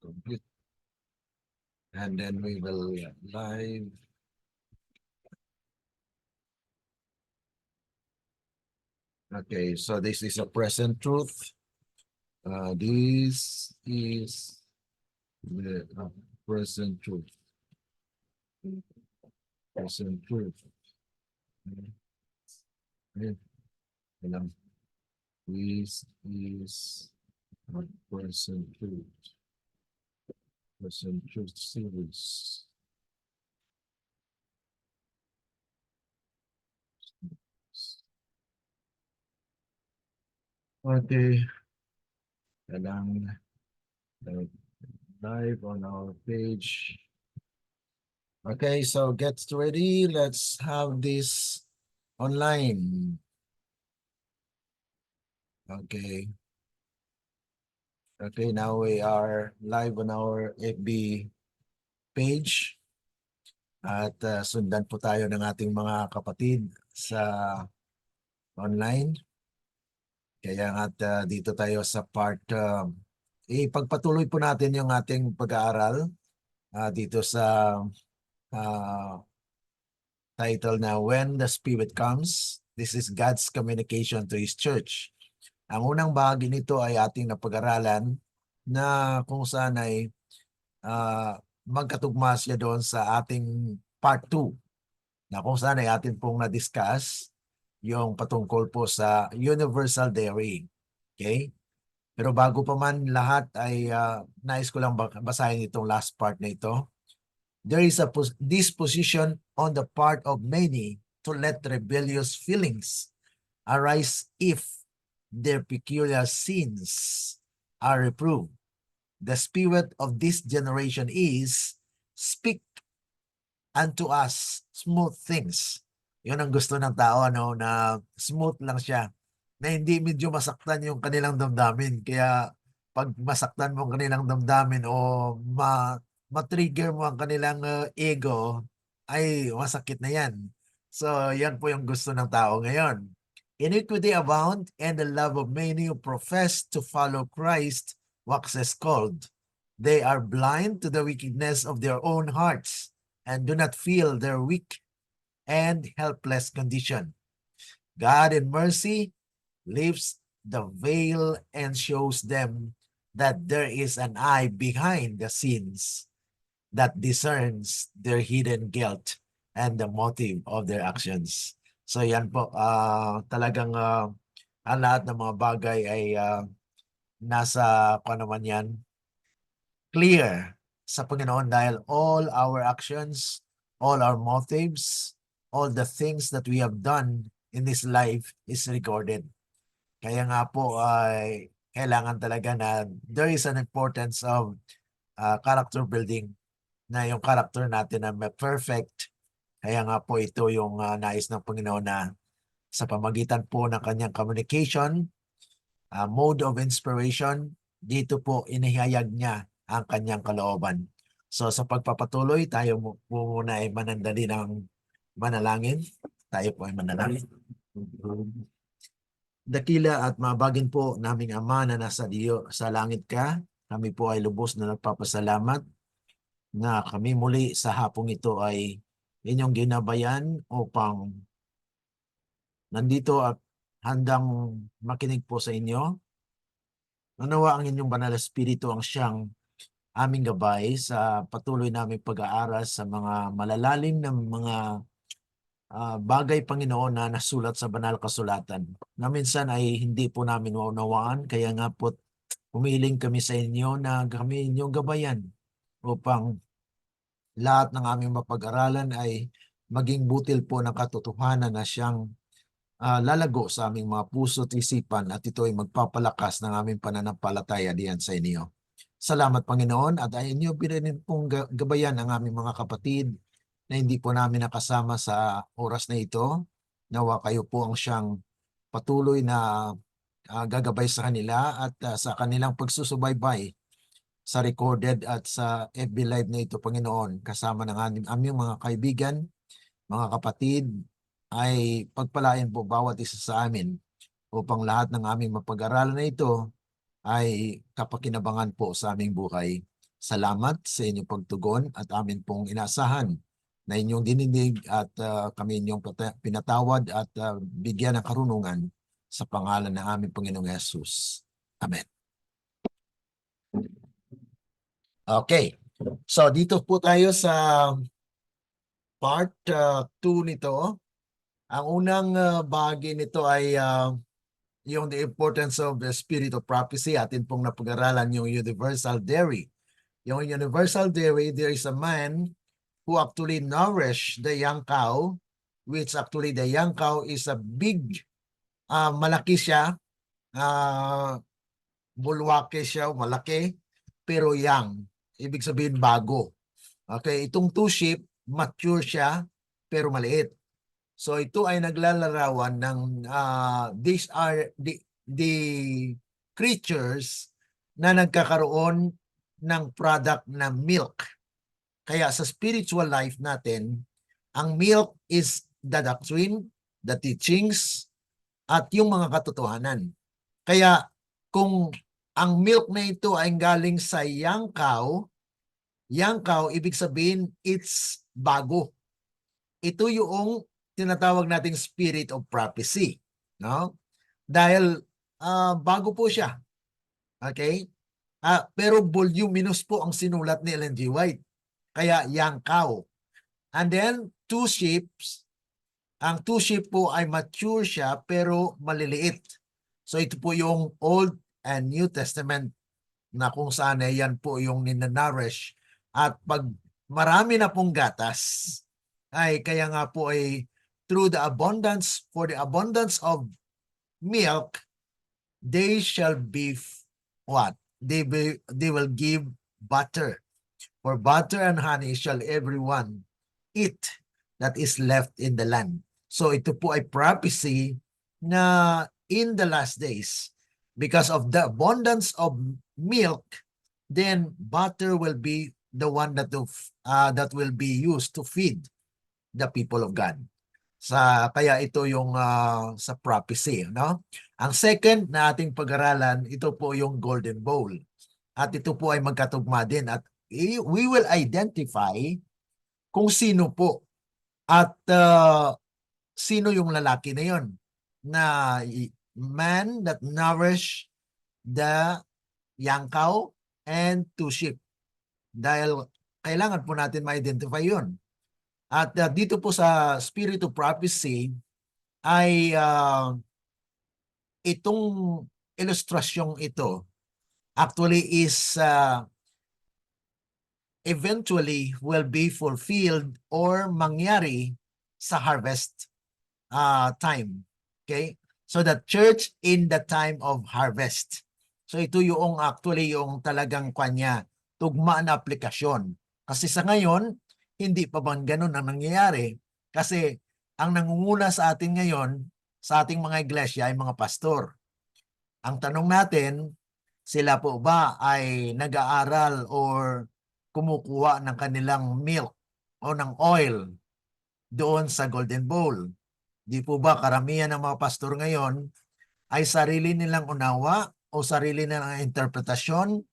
Complete. And then we will live. Okay, so this is a present truth. This is the present truth. Present truth. Okay. This is a present truth. Present truth series. Okay. Kailangan live on our page. Okay, so get ready. Let's have this online. Okay. Okay, now we are live on our FB page. At sundan po tayo ng ating mga kapatid sa online. Kaya at dito tayo sa part, ipagpatuloy po natin yung ating pag-aaral dito sa title na When the Spirit Comes. This is God's communication to His Church. Ang unang bahagi nito ay ating napag-aralan na kung saan ay magkatugma siya doon sa ating part 2 na kung saan ay atin pong na-discuss yung patungkol po sa universal dairy. Okay? Pero bago pa man lahat ay nais ko lang basahin itong last part na ito. There is a disposition on the part of many to let rebellious feelings arise if their peculiar sins are reproved. The spirit of this generation is, speak unto us smooth things. Yun ang gusto ng tao, ano, na smooth lang siya. Na hindi medyo masaktan yung kanilang damdamin. Kaya pag masaktan mo ang kanilang damdamin o ma-trigger mo ang kanilang ego, ay masakit na yan. So yan po yung gusto ng tao ngayon. Iniquity abound and the love of many who profess to follow Christ waxes cold. They are blind to the wickedness of their own hearts and do not feel their weak and helpless condition. God in mercy lifts the veil and shows them that there is an eye behind the scenes that discerns their hidden guilt and the motive of their actions. So yan po, talagang ang lahat ng mga bagay ay nasa, kung naman yan, clear sa Panginoon dahil all our actions, all our motives, all the things that we have done in this life is recorded. Kaya nga po ay kailangan talaga na there is an importance of character building, na yung character natin na perfect. Kaya nga po ito yung nais ng Panginoon na sa pamagitan po ng kanyang communication, mode of inspiration, dito po inihayag niya ang kanyang kalooban. So sa pagpapatuloy, tayo po muna ay manandali ng manalangin. Tayo po ay manalangin. Dakila at mabagin po naming Ama na nasa Diyo sa langit ka, kami po ay lubos na nagpapasalamat na kami muli sa hapong ito ay inyong ginabayan upang nandito at handang makinig po sa inyo. Nanawa ang inyong banal na espiritu ang siyang aming gabay sa patuloy naming pag-aaral sa mga malalalim na mga bagay, Panginoon, na nasulat sa banal kasulatan. Na minsan ay hindi po namin maunawaan, kaya nga po humiling kami sa inyo na kami inyong gabayan upang lahat ng aming mapag-aralan ay maging butil po ng katotohanan na siyang lalago sa aming mga puso at isipan, at ito ay magpapalakas ng aming pananampalataya diyan sa inyo. Salamat, Panginoon, at ay inyo rin pong gabayan ang aming mga kapatid na hindi po namin nakasama sa oras na ito. Nawa kayo po ang siyang patuloy na gagabay sa kanila at sa kanilang pagsusubaybay sa recorded at sa FB Live na ito, Panginoon, kasama ng aming mga kaibigan, mga kapatid, ay pagpalain po bawat isa sa amin upang lahat ng aming mapag-aralan na ito ay kapakinabangan po sa aming buhay. Salamat sa inyong pagtugon at amin pong inasahan na inyong dininig at kami inyong pinatawad at bigyan ng karunungan sa pangalan ng aming Panginoong Yesus. Amen. Okay. So dito po tayo sa part 2 nito. Ang unang bahagi nito ay yung the importance of the spirit of prophecy. Atin pong napag-aralan yung universal dairy. Yung universal dairy, there is a man who actually nourished the young cow, which actually the young cow is a big, malaki siya, bulwake siya, malaki, pero young. Ibig sabihin bago. Okay, itong two sheep, mature siya, pero maliit. So ito ay naglalarawan ng these are the creatures na nagkakaroon ng product na milk. Kaya sa spiritual life natin, ang milk is the doctrine, the teachings, at yung mga katotohanan. Kaya kung ang milk na ito ay galing sa young cow, ibig sabihin it's bago. Ito yung tinatawag nating spirit of prophecy, no? Dahil bago po siya. Okay? Pero voluminous po ang sinulat ni Ellen G. White. Kaya young cow. And then two sheep, ang two sheep po ay mature siya pero maliliit. So ito po yung Old and New Testament na kung saan yan po yung ninanourish. At pag marami na pong gatas, ay kaya nga po ay for the abundance of milk, they shall be what? They will give butter. For butter and honey shall everyone eat that is left in the land. So ito po ay prophecy na in the last days, because of the abundance of milk, then butter will be the one that will be used to feed the people of God. Kaya ito yung sa prophecy, no? Ang second na ating pag-aralan, ito po yung golden bowl. At ito po ay magkatugma din at we will identify kung sino po at sino yung lalaki na yon, na man that nourish the young cow and two sheep. Dahil kailangan po natin ma-identify yun. At dito po sa spirit of prophecy ay itong ilustrasyong ito actually is eventually will be fulfilled or mangyari sa harvest time. Okay? So the church in the time of harvest. So ito yung actually yung talagang kanya tugma na aplikasyon. Kasi sa ngayon, hindi pa bang ganun ang nangyayari? Kasi ang nangunguna sa atin ngayon, sa ating mga iglesia ay mga pastor. Ang tanong natin, sila po ba ay nag-aaral or kumukuha ng kanilang milk o ng oil doon sa Golden Bowl? Di po ba karamihan ng mga pastor ngayon ay sarili nilang unawa o sarili nilang interpretasyon?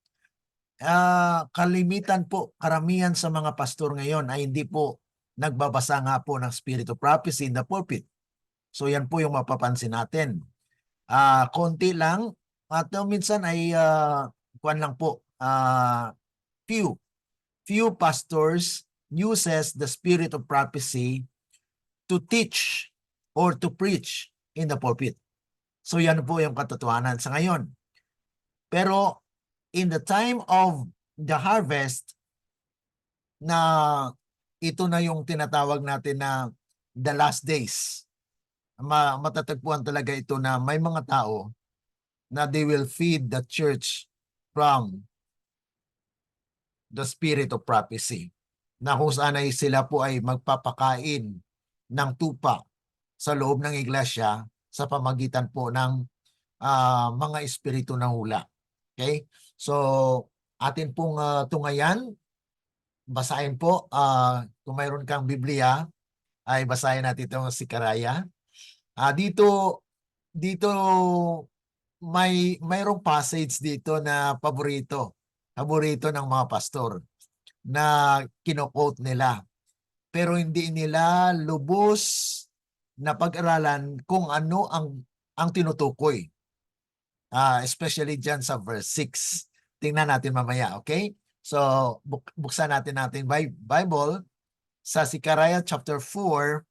Kalimitan po, karamihan sa mga pastor ngayon ay hindi po nagbabasa nga po ng Spirit of Prophecy in the pulpit. So yan po yung mapapansin natin. Konti lang at minsan ay kuwan lang po, few pastors uses the Spirit of Prophecy to teach or to preach in the pulpit. So yan po yung katotohanan sa ngayon. Pero in the time of the harvest, na ito na yung tinatawag natin na the last days, matatagpuan talaga ito na may mga tao na they will feed the church from the spirit of prophecy, na kung saan ay sila po ay magpapakain ng tupa sa loob ng iglesia sa pamagitan po ng mga espiritu ng hula. Okay? So, atin pong tungayan, basahin po, kung mayroon kang Biblia, ay basahin natin itong Sikaraya. Dito mayroong passage dito na paborito. paborito ng mga pastor na kino-quote nila. Pero hindi nila lubos na pag-aralan kung ano ang tinutukoy. Especially dyan sa verse 6. Tingnan natin mamaya, okay? So, buksan natin Bible sa Zechariah chapter 4,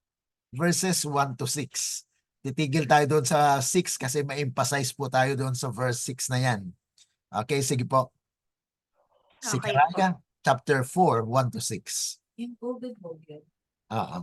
verses 1 to 6. Titigil tayo doon sa 6 kasi ma-emphasize po tayo doon sa verse 6 na yan. Okay, sige po. Okay po. Zechariah chapter 4, 1 to 6. Oo.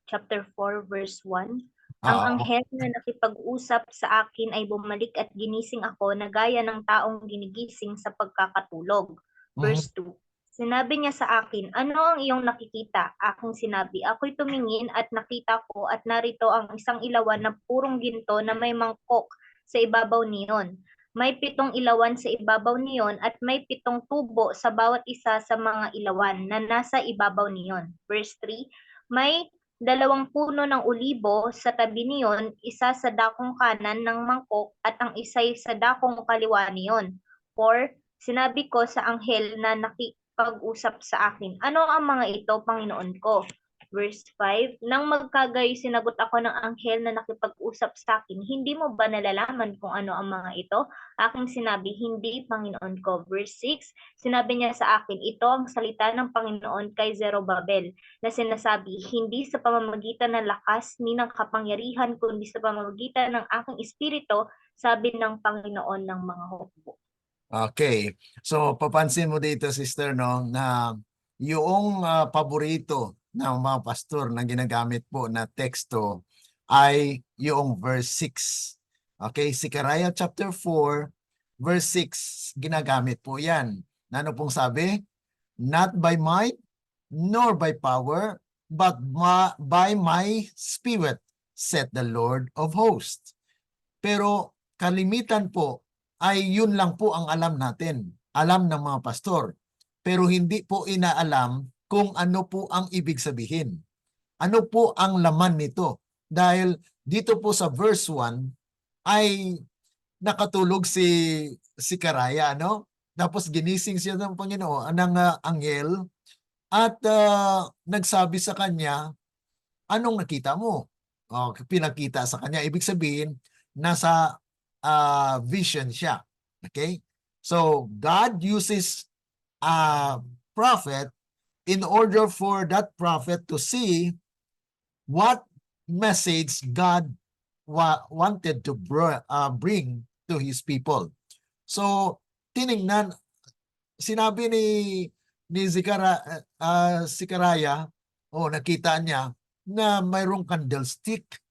Chapter 4, verse 1. Ang anghel na nakipag-usap sa akin ay bumalik at ginising ako na gaya ng taong ginigising sa pagkakatulog. Verse 2. Sinabi niya sa akin, ano ang iyong nakikita? Aking sinabi, ako'y tumingin at nakita ko at narito ang isang ilawan na purong ginto na may mangkok sa ibabaw niyon. May 7 ilawan sa ibabaw niyon at may 7 tubo sa bawat isa sa mga ilawan na nasa ibabaw niyon. Verse 3. May 2 puno ng olibo sa tabi niyon, isa sa dakong kanan ng mangkok at ang isa'y sa dakong kaliwa niyon. 4. Sinabi ko sa anghel na nakipag-usap sa akin, ano ang mga ito, Panginoon ko? Verse 5, nang magkagayo sinagot ako ng anghel na nakipag-usap sa akin, hindi mo ba nalalaman kung ano ang mga ito? Aking sinabi, hindi, Panginoon ko. Verse 6, sinabi niya sa akin, ito ang salita ng Panginoon kay Zerubbabel, na sinasabi, hindi sa pamamagitan ng lakas ni ng kapangyarihan, kundi sa pamamagitan ng aking espiritu, sabi ng Panginoon ng mga hukbo. Okay. So, papansin mo dito, sister, no, na yung paborito ng mga pastor na ginagamit po na teksto ay yung verse 6. Okay, Zechariah chapter 4, verse 6, ginagamit po yan. Ano pong sabi? Not by might, nor by power, but by my spirit, said the Lord of hosts. Pero kalimitan po ay yun lang po ang alam natin, alam ng mga pastor. Pero hindi po inaalam kung ano po ang ibig sabihin. Ano po ang laman nito? Dahil dito po sa verse 1 ay nakatulog si Karaya, no? Tapos ginising siya ng Panginoon, ng anghel, at nagsabi sa kanya, anong nakita mo? Pinakita sa kanya. Ibig sabihin, nasa vision siya. Okay? So, God uses a prophet in order for that prophet to see what message God wanted to bring to His people. So, tiningnan, sinabi ni Zechariah, nakita niya na mayroong candlestick.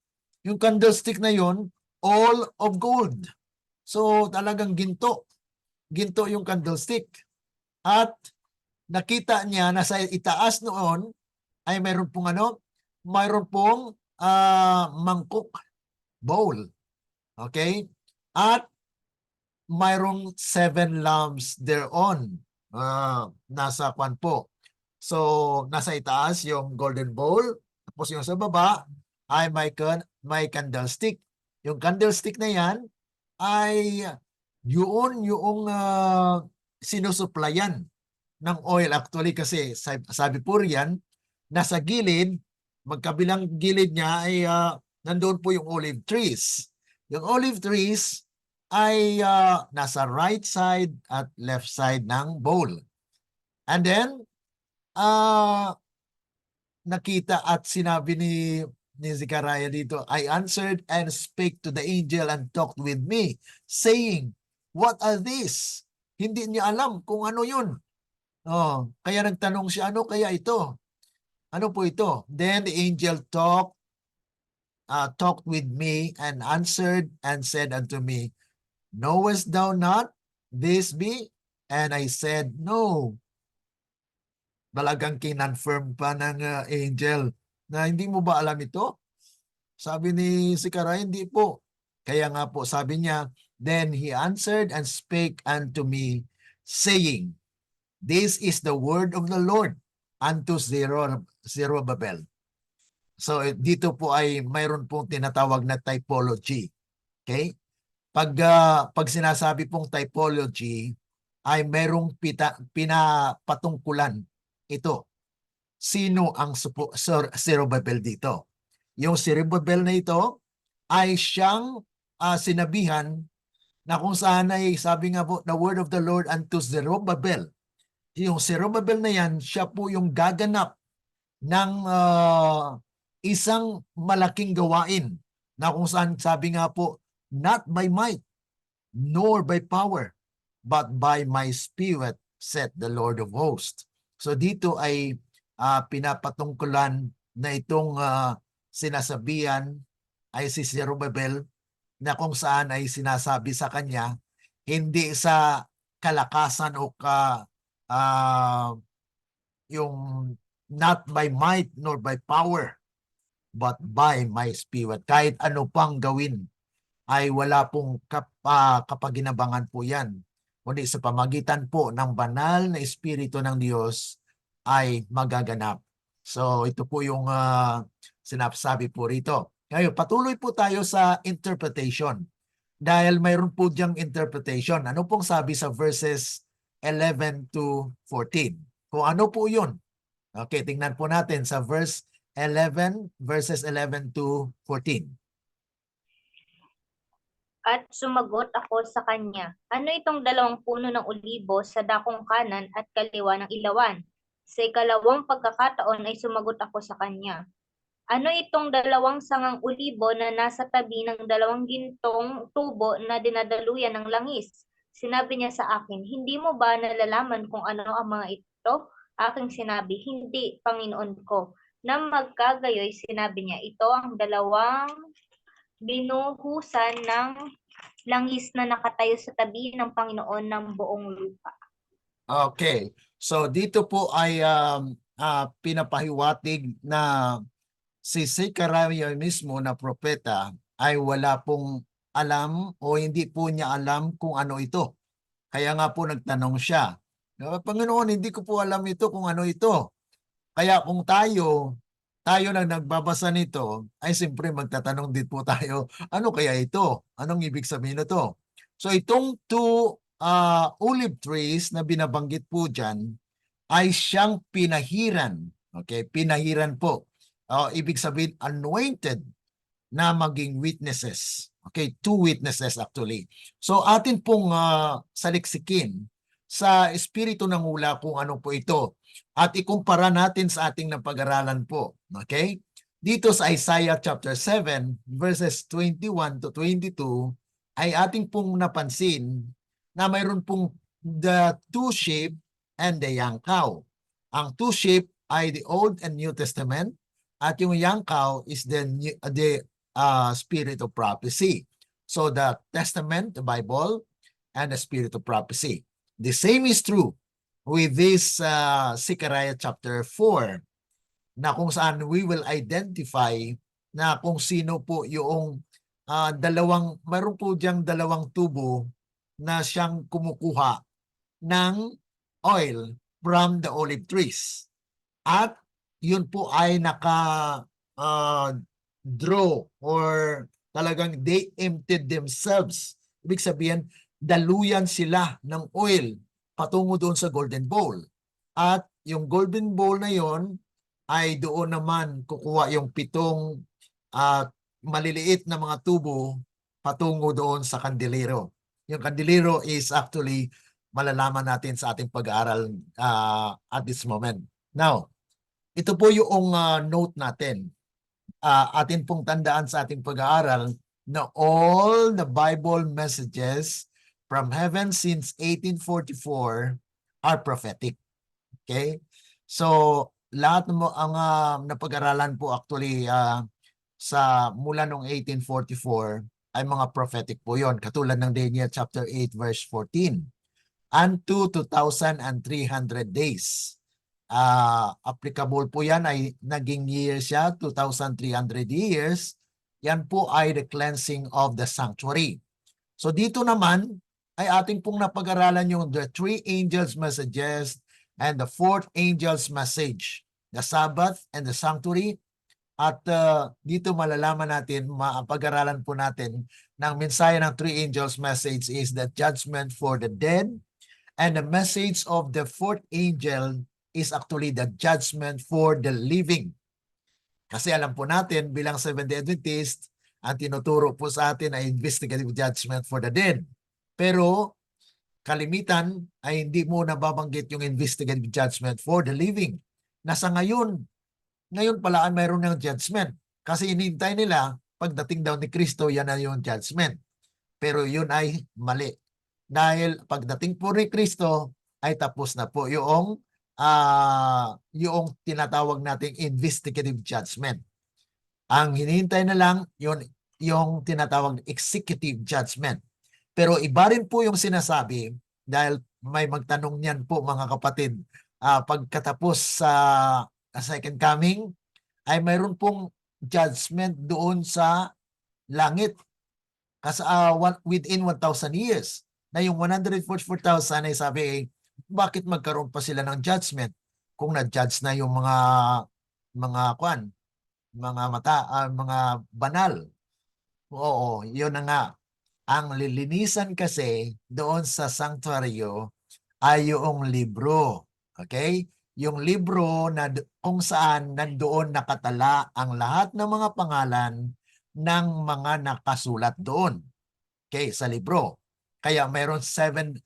Yung candlestick na yon, all of gold. So talagang ginto. Ginto yung candlestick. At nakita niya na sa itaas noon ay mayroon pong mayroon pong mangkok, bowl. Okay? At mayroong 7 lamps thereon. Nasa kwan po. So, nasa itaas yung golden bowl, tapos yung sa baba ay may candlestick. Yung candlestick na yan ay yun yung sinusuplayan ng oil. Actually kasi sabi po riyan, nasa gilid, magkabilang gilid niya ay nandoon po yung olive trees. Yung olive trees ay nasa right side at left side ng bowl. And then, nakita at sinabi ni Zechariah dito, I answered and spake to the angel and talked with me, saying, what are these? Hindi niya alam kung ano yun. Kaya nagtanong siya, ano kaya ito? Ano po ito? Then the angel talked with me and answered and said unto me, knowest thou not this be? And I said, no. Talagang kinonfirm pa ng angel na hindi mo ba alam ito? Sabi ni Zechariah, hindi po. Kaya nga po, sabi niya, then he answered and spake unto me, saying, this is the word of the Lord unto Zerubbabel. So dito po ay mayroon pong tinatawag na typology. Okay? Pag sinasabi pong typology, ay merong pinapatungkulan ito. Sino ang Zerubbabel dito? Yung Zerubbabel na ito ay siyang sinabihan na kung saan ay sabi nga po, the word of the Lord unto Zerubbabel. Yung Zerubbabel na yan, siya po yung gaganap ng isang malaking gawain na kung saan sabi nga po, not by might, nor by power, but by my spirit, said the Lord of hosts. So dito ay pinapatungkulan na itong sinasabihan ay si Zerubbabel na kung saan ay sinasabi sa kanya, hindi sa kalakasan o yung not by might nor by power, but by my spirit. Kahit ano pang gawin ay wala pong kapaginabangan po yan. Kundi sa pamagitan po ng banal na Espiritu ng Diyos ay magaganap. So ito po yung sinasabi po rito. Ngayon, patuloy po tayo sa interpretation. Dahil mayroon po diyang interpretation. Ano pong sabi sa verses 11 to 14? Kung ano po yun? Okay, tingnan po natin sa verses 11 to 14. At sumagot ako sa kanya, ano itong 2 puno ng olibo sa dakong kanan at kaliwa ng ilawan? Sa ikalawang pagkakataon ay sumagot ako sa kanya, ano itong 2 sangang olibo na nasa tabi ng 2 gintong tubo na dinadaluyan ng langis? Sinabi niya sa akin, hindi mo ba nalalaman kung ano ang mga ito? Aking sinabi, hindi, Panginoon ko. Nang magkagayoy, sinabi niya, ito ang 2 binuhusan ng langis na nakatayo sa tabi ng Panginoon ng buong lupa. Okay. So dito po ay pinapahiwatig na si Zechariah mismo na propeta ay wala pong alam o hindi po niya alam kung ano ito. Kaya nga po nagtanong siya, Panginoon, hindi ko po alam ito kung ano ito. Kaya kung tayo lang nagbabasa nito, ay siyempre magtatanong din po tayo, ano kaya ito? Anong ibig sabihin nito? So itong 2 olive trees na binabanggit po dyan, ay siyang pinahiran. Okay, pinahiran po. Ibig sabihin, anointed na maging witnesses. Okay, 2 witnesses actually. So atin pong saliksikin sa espiritu ng hula kung ano po ito at ikumpara natin sa ating napag-aralan po. Okay? Dito sa Isaiah chapter 7 verses 21 to 22 ay ating pong napansin na mayroon pong the 2 sheep and the young cow. Ang 2 sheep ay the Old and New Testament at yung young cow is the spirit of prophecy. So the Testament, the Bible, and the spirit of prophecy. The same is true with this Zechariah chapter 4 na kung saan we will identify na kung sino po yung mayroon po diyang 2 tubo na siyang kumukuha ng oil from the olive trees. At yun po ay draw or talagang they emptied themselves. Ibig sabihin, daluyan sila ng oil patungo doon sa golden bowl. At yung golden bowl na yon ay doon naman kukuha yung 7 maliliit na mga tubo patungo doon sa kandelero. Yung kandelero is actually malalaman natin sa ating pag-aaral at this moment. Now, ito po yung note natin. Atin pong tandaan sa ating pag-aaral na all the Bible messages from heaven since 1844 are prophetic. Okay? So, lahat ng ang napag-aralan po actually sa mula noong 1844 ay mga prophetic po yon. Katulad ng Daniel chapter 8 verse 14. Unto 2,300 days. Applicable po yan ay naging year siya, 2,300 years. Yan po ay the cleansing of the sanctuary. So dito naman ay ating pong napag-aralan yung the 3 angels' messages and the 4th angel's message. The Sabbath and the sanctuary, At dito malalaman natin, mapag-aralan po natin ng mensahe ng three angels message is the judgment for the dead, and the message of the fourth angel is actually the judgment for the living. Kasi alam po natin bilang Seventh-day Adventist, ang tinuturo po sa atin ay investigative judgment for the dead. Pero kalimitan ay hindi mo nababanggit yung investigative judgment for the living. Nasa ngayon pala mayroon ng judgment. Kasi inintay nila, pagdating daw ni Kristo, yan na yung judgment. Pero yun ay mali. Dahil pagdating po ni Kristo, ay tapos na po yung tinatawag nating investigative judgment. Ang hinihintay na lang yung tinatawag executive judgment. Pero iba rin po yung sinasabi dahil may magtanong niyan po mga kapatid, pagkatapos sa second coming ay mayroon pong judgment doon sa langit kasi within 1,000 years. Na yung 144,000 ay sabi, bakit magkaroon pa sila ng judgment kung na-judge na yung mga mga banal. Oo, yun na nga. Ang lilinisan kasi doon sa sanctuaryo ay yung libro. Okay? Yung libro na kung saan nandoon nakatala ang lahat ng mga pangalan ng mga nakasulat doon. Okay, sa libro. Kaya mayroon seven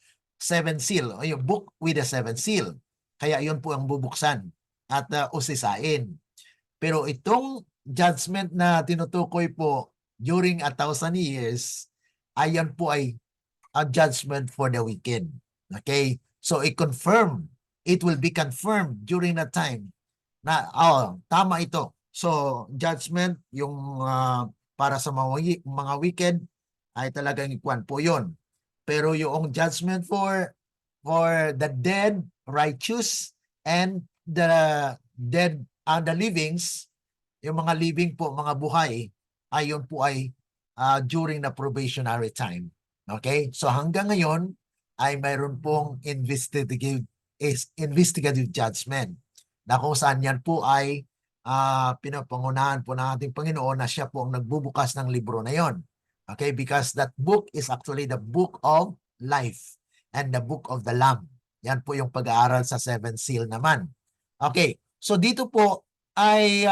seal, o yung book with the seven seal. Kaya yun po ang bubuksan at usisain. Pero itong judgment na tinutukoy po during 1,000 years, ayan po ay a judgment for the wicked. Okay? So it will be confirmed during that time na tama ito. So judgment yung para sa mga wicked ay talagang ikuan po yun. Pero yung judgment for the dead, righteous, and the dead and the livings, yung mga living po, mga buhay, ayon po ay during the probationary time. Okay? So hanggang ngayon ay mayroon pong investigative judgment na kung saan yan po ay pinapangunahan po ng ating Panginoon na siya po ang nagbubukas ng libro na yon. Okay? Because that book is actually the book of life and the book of the Lamb. Yan po yung pag-aaral sa seven seal naman. Okay. So dito po ay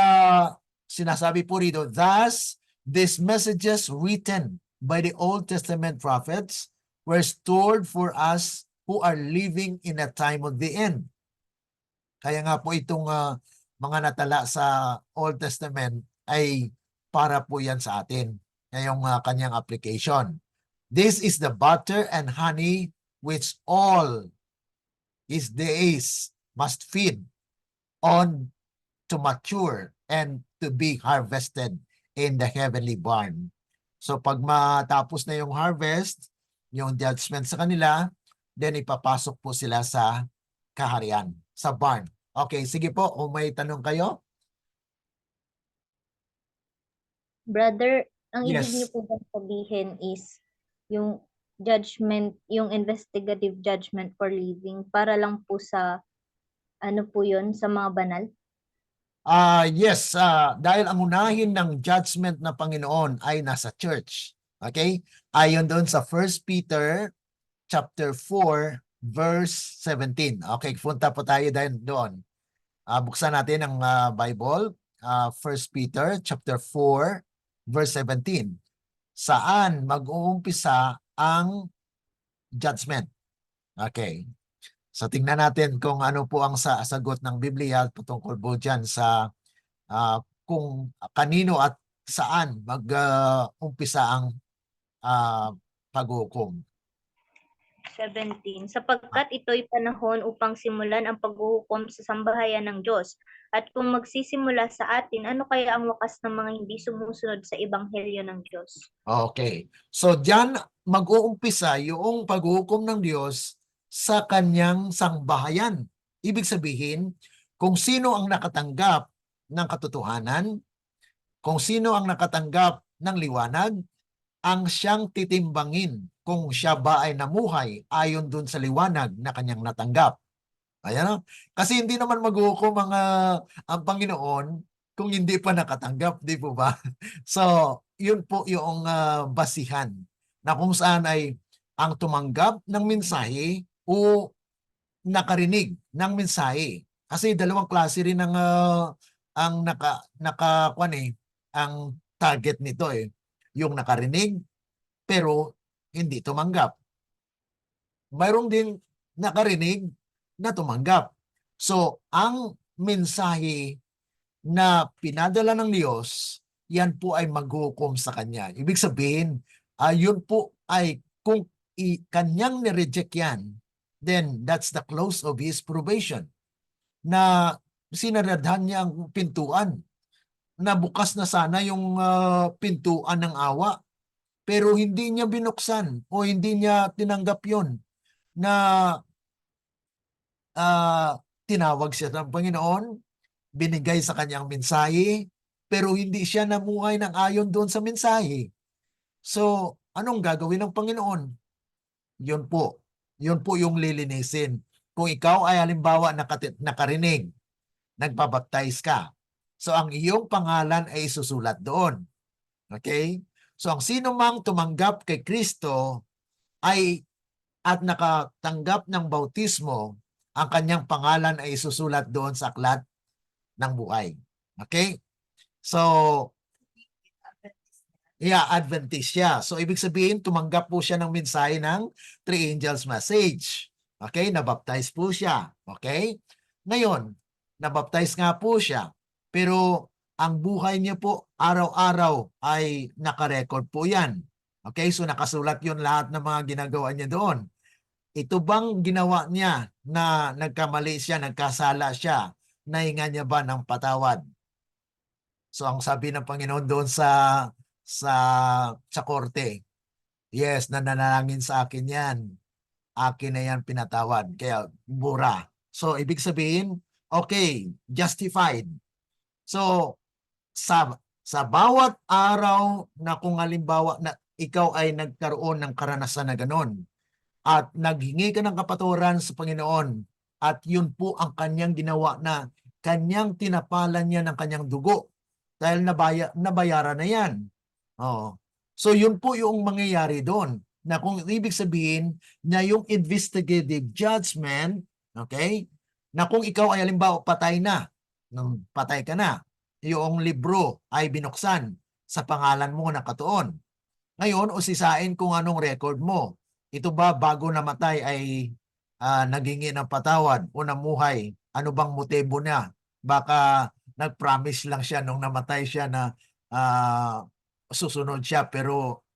sinasabi po rito, thus, these messages written by the Old Testament prophets were stored for us who are living in a time of the end. Kaya nga po itong mga natala sa Old Testament ay para po yan sa atin. Ngayong kanyang application. This is the butter and honey which all his days must feed on to mature and to be harvested in the heavenly barn. So pag matapos na yung harvest, yung judgment sa kanila, then ipapasok po sila sa kaharian, sa barn. Okay, sige po, kung may tanong kayo. Brother, ang ibig Yes. niyo po bang sabihin is yung judgment, yung investigative judgment for living para lang po sa ano po yun, sa mga banal? Yes, dahil ang unahin ng judgment na Panginoon ay nasa church. Okay? Ayon doon sa 1 Peter chapter 4 verse 17. Okay, punta po tayo doon. Buksan natin ang Bible, 1 Peter chapter 4 verse 17. Saan mag-uumpisa ang judgment? Okay. So tingnan natin kung ano po ang sagot ng Biblia patungkol po dyan sa kung kanino at saan mag-umpisa ang paghukom. 17. Sapagkat ito'y panahon upang simulan ang paghuhukom sa sambahayan ng Diyos. At kung magsisimula sa atin, ano kaya ang wakas ng mga hindi sumusunod sa ebanghelyo ng Diyos? Okay. So diyan mag-uumpisa yung paghuhukom ng Diyos sa kanyang sangbahayan. Ibig sabihin, kung sino ang nakatanggap ng katotohanan, kung sino ang nakatanggap ng liwanag, ang siyang titimbangin kung siya ba ay namuhay ayon dun sa liwanag na kanyang natanggap. Ayan. Kasi hindi naman maghuhukom ang Panginoon kung hindi pa nakatanggap, di po ba? So, yun po yung basihan na kung saan ay ang tumanggap ng mensahe o nakarinig ng mensahe. Kasi dalawang klase rin ang kwan ang target nito eh. Yung nakarinig pero hindi tumanggap. Mayroong din nakarinig na tumanggap. So, ang mensahe na pinadala ng Diyos, yan po ay maghukom sa kanya. Ibig sabihin, yun po ay kung kanyang nireject yan, then that's the close of his probation. Na sinaradhan niya ang pintuan. Na bukas na sana yung pintuan ng awa. Pero hindi niya binuksan o hindi niya tinanggap yon na tinawag siya ng Panginoon, binigay sa kanyang mensahe, pero hindi siya namuhay ng ayon doon sa mensahe. So, anong gagawin ng Panginoon? Yun po. Yun po yung lilinisin. Kung ikaw ay halimbawa nakarinig, nagpabaptize ka. So, ang iyong pangalan ay isusulat doon. Okay? So, ang sino mang tumanggap kay Kristo ay at nakatanggap ng bautismo, ang kanyang pangalan ay isusulat doon sa aklat ng buhay. Okay? So, Adventist siya. So, ibig sabihin, tumanggap po siya ng mensahe ng Three Angels Message. Okay? Nabaptize po siya. Okay? Ngayon, nabaptize nga po siya. Pero, ang buhay niya po, araw-araw ay nakarecord po yan. Okay? So, nakasulat yun lahat ng mga ginagawa niya doon. Ito bang ginawa niya na nagkamali siya, nagkasala siya, nahinga niya ba ng patawad? So, ang sabi ng Panginoon doon sa korte, yes, nananalangin sa akin yan. Akin na yan pinatawad. Kaya, bura. So, ibig sabihin, okay, justified. So, sa bawat araw na kung halimbawa na ikaw ay nagkaroon ng karanasan na ganon at naghingi ka ng kapatawaran sa Panginoon at yun po ang kanyang ginawa na kanyang tinapalan niya ng kanyang dugo dahil nabayaran na yan. Oh. So yun po yung mangyayari doon na kung ibig sabihin na yung investigative judgment, okay, na kung ikaw ay halimbawa patay na, patay ka na, yung libro ay binuksan sa pangalan mo nakatuon. Ngayon, usisain kung anong record mo. Ito ba bago namatay ay naghingi ng patawad o namuhay? Ano bang motibo niya? Baka nag-promise lang siya nung namatay siya na susunod siya pero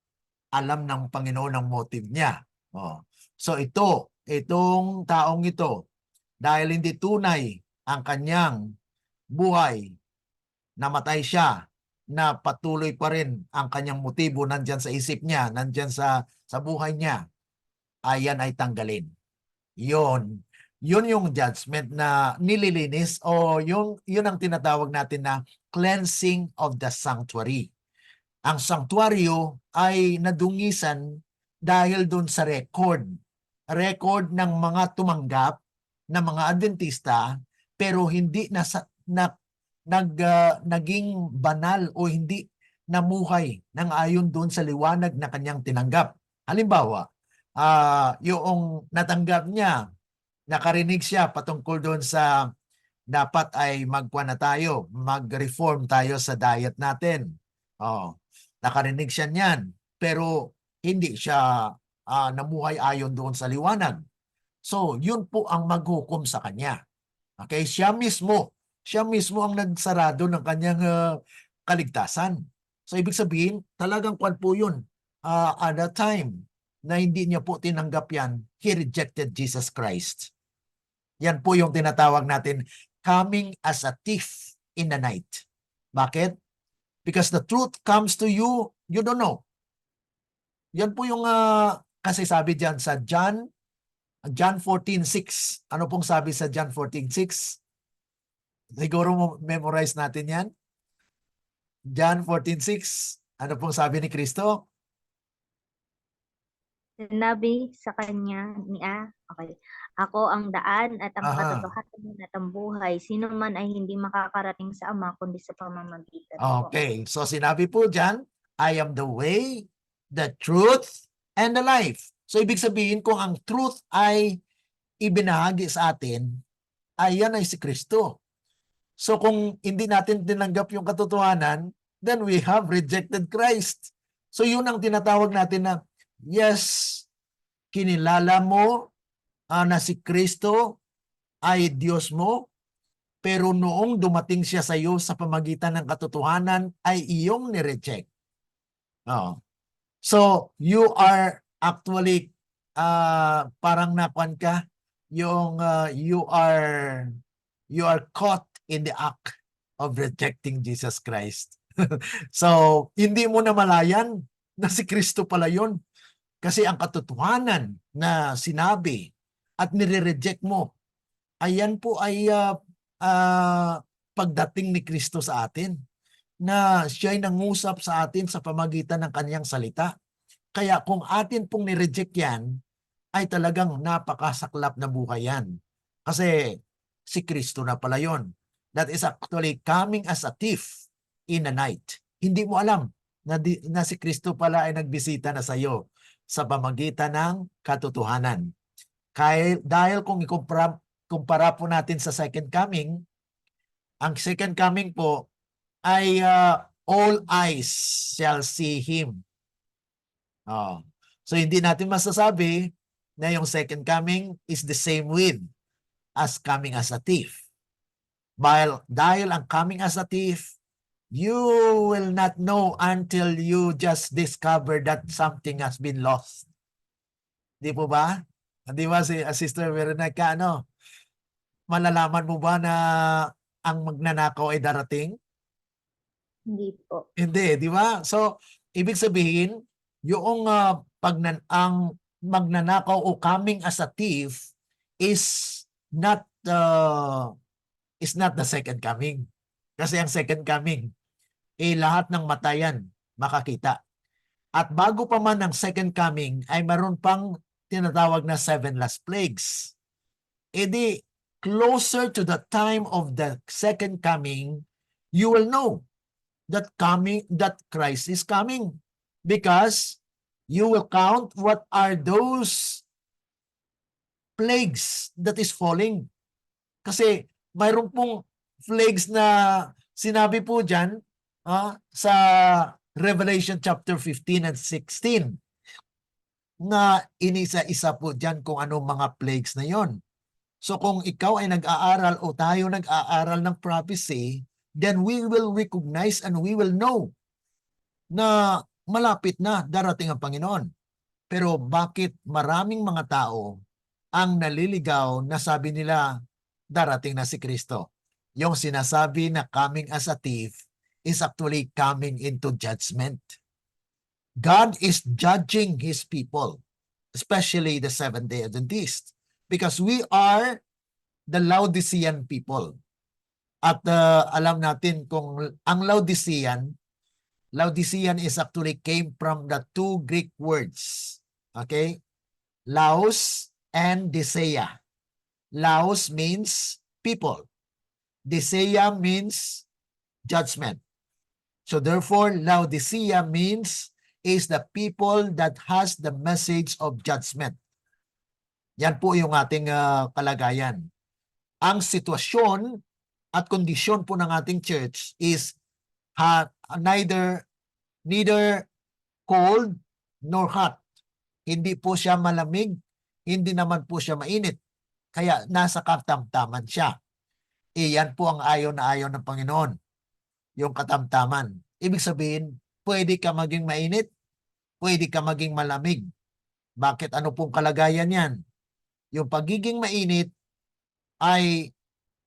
alam ng Panginoon ang motive niya. Oh. So itong taong ito, dahil hindi tunay ang kanyang buhay, namatay siya, na patuloy pa rin ang kanyang motibo nandyan sa isip niya, nandyan sa buhay niya, ayan ay tanggalin. Yun yung judgment na nililinis o yun ang tinatawag natin na cleansing of the sanctuary. Ang sanktuaryo ay nadungisan dahil dun sa record ng mga tumanggap ng mga Adventista pero hindi naging banal o hindi namuhay ng ayon doon sa liwanag na kanyang tinanggap. Halimbawa, yung natanggap niya, nakarinig siya patungkol doon sa dapat ay mag-reform tayo sa diet natin. Oh, nakarinig siya niyan, pero hindi siya namuhay ayon doon sa liwanag. So, yun po ang maghukom sa kanya. Okay, siya mismo ang nagsarado ng kanyang kaligtasan. So, ibig sabihin, talagang kwan po yun. At that time, na hindi niya po tinanggap yan, he rejected Jesus Christ. Yan po yung tinatawag natin, coming as a thief in the night. Bakit? Because the truth comes to you, you don't know. Yan po yung, kasi sabi dyan sa John 14:6. Ano pong sabi sa John 14:6? Siguro memorize natin yan. John 14:6. Ano pong sabi ni Kristo? Sinabi sa kanya okay. Ako ang daan at ang Aha. katotohanan at ang buhay. Sino man ay hindi makakarating sa Ama kundi sa pamamagitan ko. Okay. So sinabi po dyan, I am the way, the truth, and the life. So ibig sabihin kung ang truth ay ibinahagi sa atin, ay yan ay si Kristo. So kung hindi natin tinanggap yung katotohanan, then we have rejected Christ. So yun ang tinatawag natin na, yes, kinilala mo na si Kristo ay Diyos mo, pero noong dumating siya sa iyo sa pamagitan ng katotohanan, ay iyong nireject. Oh. So you are actually parang nakuan ka, yung you are caught in the act of rejecting Jesus Christ. So, hindi mo namalayan na si Kristo pala yun. Kasi ang katotohanan na sinabi at nire-reject mo, ayan po ay pagdating ni Kristo sa atin, na siya'y nangusap sa atin sa pamagitan ng kanyang salita. Kaya kung atin pong nireject yan, ay talagang napakasaklap na buhay yan. Kasi si Kristo na pala yun. That is actually coming as a thief in the night. Hindi mo alam na si Kristo pala ay nagbisita na sa iyo sa pamagitan ng katotohanan. Dahil kung kumpara po natin sa second coming, ang second coming po ay all eyes shall see Him. Oh. So hindi natin masasabi na yung second coming is the same with as coming as a thief. Dahil ang coming as a thief, you will not know until you just discover that something has been lost. Di po ba? Di ba si Sister Veronica, malalaman mo ba na ang magnanakaw ay darating? Hindi po. Hindi, di ba? So, ibig sabihin, yung ang magnanakaw o coming as a thief is not the second coming. Kasi ang second coming, lahat ng matayan makakita. At bago pa man ang second coming, ay maroon pang tinatawag na 7 last plagues. Di, closer to the time of the second coming, you will know that Christ is coming. Because you will count what are those plagues that is falling. Kasi mayroon pong plagues na sinabi po dyan sa Revelation chapter 15 and 16 na inisa-isa po dyan kung anong mga plagues na yon. So kung ikaw ay nag-aaral o tayo nag-aaral ng prophecy, then we will recognize and we will know na malapit na darating ang Panginoon. Pero bakit maraming mga tao ang naliligaw na sabi nila darating na si Kristo? Yung sinasabi na coming as a thief is actually coming into judgment. God is judging His people, especially the Seventh-day Adventists, because we are the Laodicean people. At alam natin kung ang Laodicean is actually came from the two Greek words. Okay? Laos and Diceia. Laos means people. Diceia means judgment. So therefore, Laodicea means is the people that has the message of judgment. Yan po yung ating kalagayan. Ang sitwasyon at kondisyon po ng ating church is neither cold nor hot. Hindi po siya malamig, hindi naman po siya mainit. Kaya nasa katamtaman siya. Iyan po ang ayaw na ayaw ng Panginoon. Yung katamtaman. Ibig sabihin, pwede ka maging mainit, pwede ka maging malamig. Bakit? Ano pong kalagayan yan? Yung pagiging mainit ay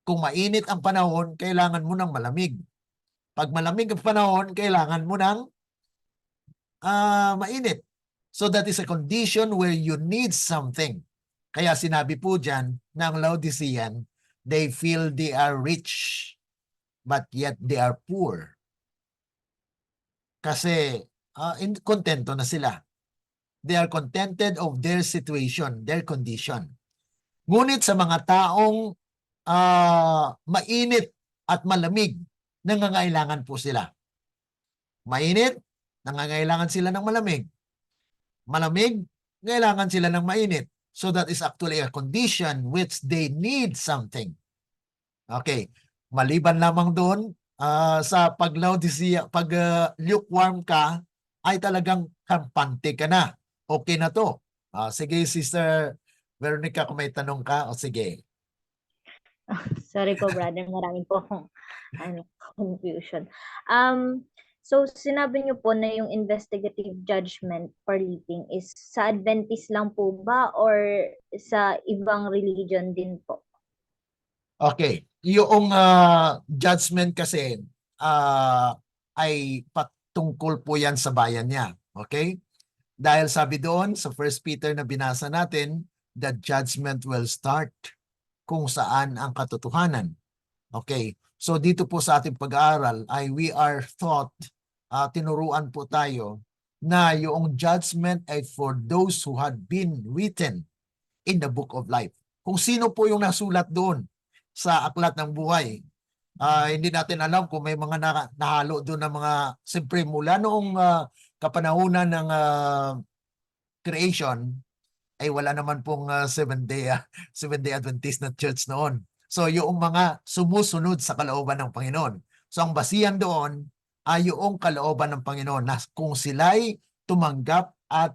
kung mainit ang panahon, kailangan mo ng malamig. Pag malamig ang panahon, kailangan mo ng mainit. So that is a condition where you need something. Kaya sinabi po dyan ng Laodicean, they feel they are rich, but yet they are poor. Kasi kontento na sila. They are contented of their situation, their condition. Ngunit sa mga taong mainit at malamig, nangangailangan po sila. Mainit, nangangailangan sila ng malamig. Malamig, kailangan sila ng mainit. So that is actually a condition which they need something. Okay. Maliban lamang doon, sa pag lukewarm ka, ay talagang kampante ka na. Okay na to. Sige, Sister Veronica, kung may tanong ka, o sige. Sorry po, brother. Marami po akong confusion. So, sinabi niyo po na yung investigative judgment for living is sa Adventist lang po ba or sa ibang religion din po? Okay. Yung judgment kasi ay patungkol po yan sa bayan niya. Okay? Dahil sabi doon sa 1 Peter na binasa natin, the judgment will start kung saan ang katotohanan. Okay. So dito po sa ating pag-aaral ay we are taught, tinuruan po tayo na yung judgment ay for those who had been written in the book of life. Kung sino po yung nasulat doon sa aklat ng buhay. Hindi natin alam kung may mga nahalo doon ng mga, siyempre mula noong kapanahunan ng creation, ay wala naman pong Seventh-day Adventist na church noon. So yung mga sumusunod sa kalooban ng Panginoon. So ang basihan doon ay yung kalooban ng Panginoon na kung sila'y tumanggap at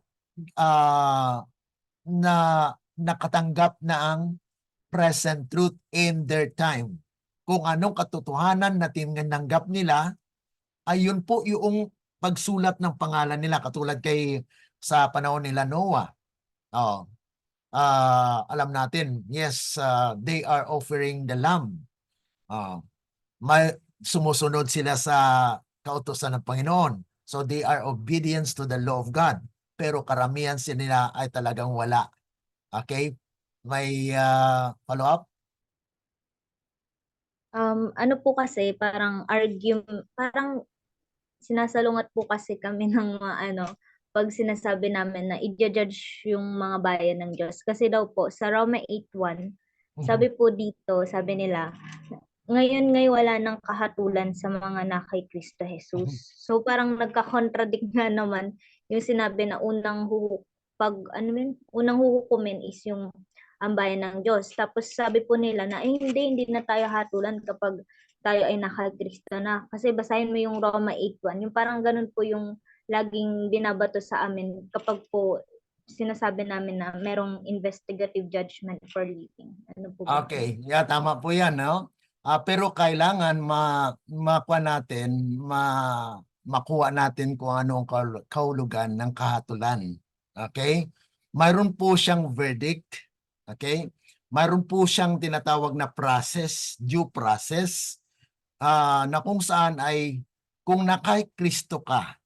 na nakatanggap na ang present truth in their time. Kung anong katotohanan na tinanggap nila, ay yun po yung pagsulat ng pangalan nila. Katulad kay sa panahon nila Noah. Alam natin, yes, they are offering the lamb. Sumusunod sila sa kautusan ng Panginoon. So they are obedience to the law of God. Pero karamihan sila ay talagang wala. Okay? May follow-up? Ano po kasi, parang sinasalungat po kasi kami ng mga pag sinasabi namin na i-judge yung mga bayan ng Diyos. Kasi daw po, sa Roma 8:1, sabi po dito, sabi nila, ngayon ngay wala nang kahatulan sa mga na kay Kristo Jesus. So parang nagka-contradict nga naman yung sinabi na unang huhukumin is yung ang bayan ng Diyos. Tapos sabi po nila na hindi na tayo hatulan kapag tayo ay naka Kristo na. Kasi basahin mo yung Roma 8:1. Yung parang ganun po yung laging binabato sa amin kapag po sinasabi namin na merong investigative judgment for living. Ano po ba? Okay, tama po yan, no? Pero kailangan makuha natin, makuha natin kung ano ang kahulugan ng kahatulan. Okay? Mayroon po siyang verdict. Okay? Mayroon po siyang tinatawag na process, due process, na kung saan ay kung nakay Kristo ka.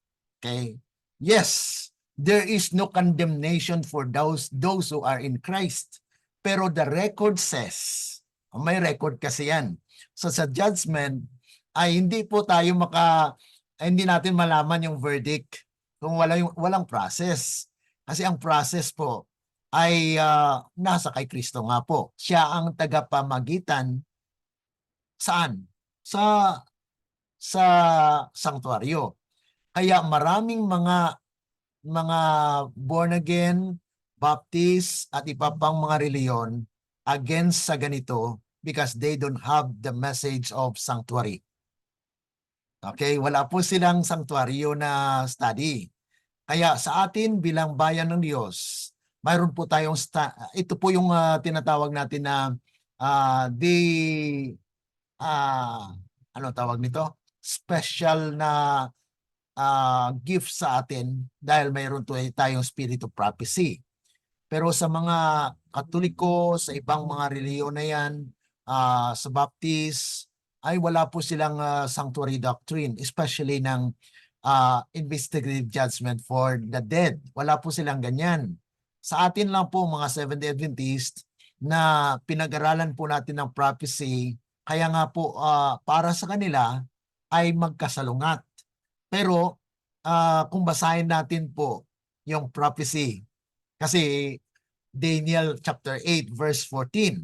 Okay? Yes, there is no condemnation for those who are in Christ. Pero the record says, may record kasi yan. So sa judgment, ay hindi po tayo hindi natin malaman yung verdict kung walang process. Kasi ang process po ay nasa kay Kristo nga po. Siya ang tagapamagitan saan? Sa sanctuaryo. Kaya maraming mga born again, Baptist at iba pang mga reliyon against sa ganito because they don't have the message of sanctuary. Okay, wala po silang sanctuaryo na study. Kaya sa atin bilang bayan ng Diyos, mayroon po tayong ito po yung tinatawag natin na ano tawag nito? Special na gift sa atin dahil mayroon tayong spirit of prophecy. Pero sa mga Katoliko, sa ibang mga reliyon na yan, sa Baptist, ay wala po silang sanctuary doctrine, especially ng investigative judgment for the dead. Wala po silang ganyan. Sa atin lang po mga Seventh-day Adventist na pinag-aralan po natin ng prophecy, kaya nga po para sa kanila ay magkasalungat. Pero kung basahin natin po yung prophecy, kasi Daniel chapter 8 verse 14.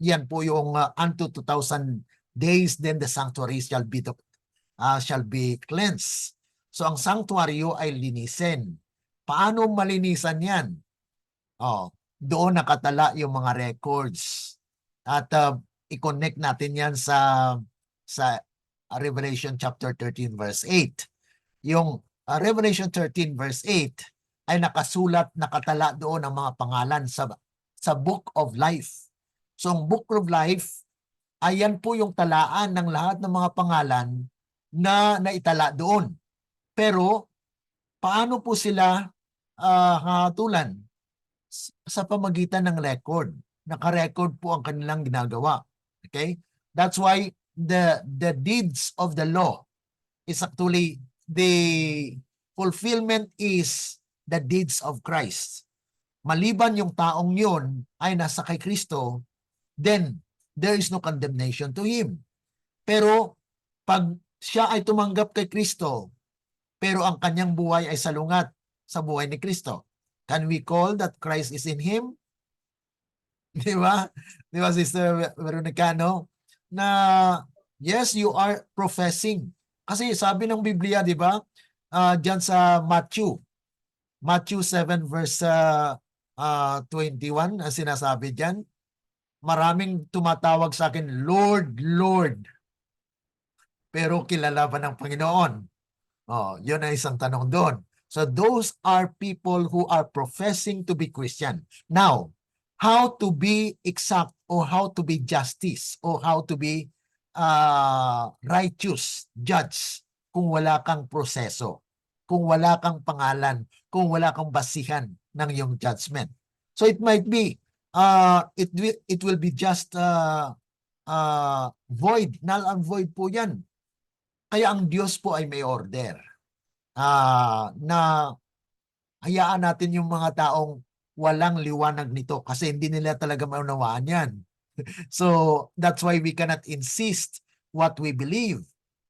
Yan po yung unto 2,000 days then the sanctuary shall be cleansed. So ang sanctuaryo ay linisin. Paano malinisan yan? Doon nakatala yung mga records. At i-connect natin yan sa Revelation chapter 13 verse 8. Yung Revelation 13 verse 8 ay nakatala doon ang mga pangalan sa Book of Life. So ang Book of Life, ayan po yung talaan ng lahat ng mga pangalan na naitala doon. Pero paano po sila hatulan? Sa pamagitan ng record. Naka-record po ang kanilang ginagawa. Okay? That's why the deeds of the law is actually the fulfillment is the deeds of Christ. Maliban yung taong yun ay nasa kay Kristo, then there is no condemnation to him. Pero pag siya ay tumanggap kay Kristo, pero ang kanyang buhay ay salungat sa buhay ni Kristo, can we call that Christ is in him? Di ba? Di ba, Sister Veronica, no? Na yes, you are professing. Kasi sabi ng Biblia, di ba? Diyan sa Matthew 7 verse 21, sinasabi diyan, maraming tumatawag sa akin, Lord, Lord. Pero kilala ba ng Panginoon? Yun ay isang tanong doon. So those are people who are professing to be Christian. Now, how to be exact or how to be justice or how to be righteous judge kung wala kang proseso, kung wala kang pangalan, kung wala kang basihan ng iyong judgment. So it might be, it will be just void, null and void po yan. Kaya ang Diyos po ay may order. Na hayaan natin yung mga taong walang liwanag nito kasi hindi nila talaga maunawaan yan. So that's why we cannot insist what we believe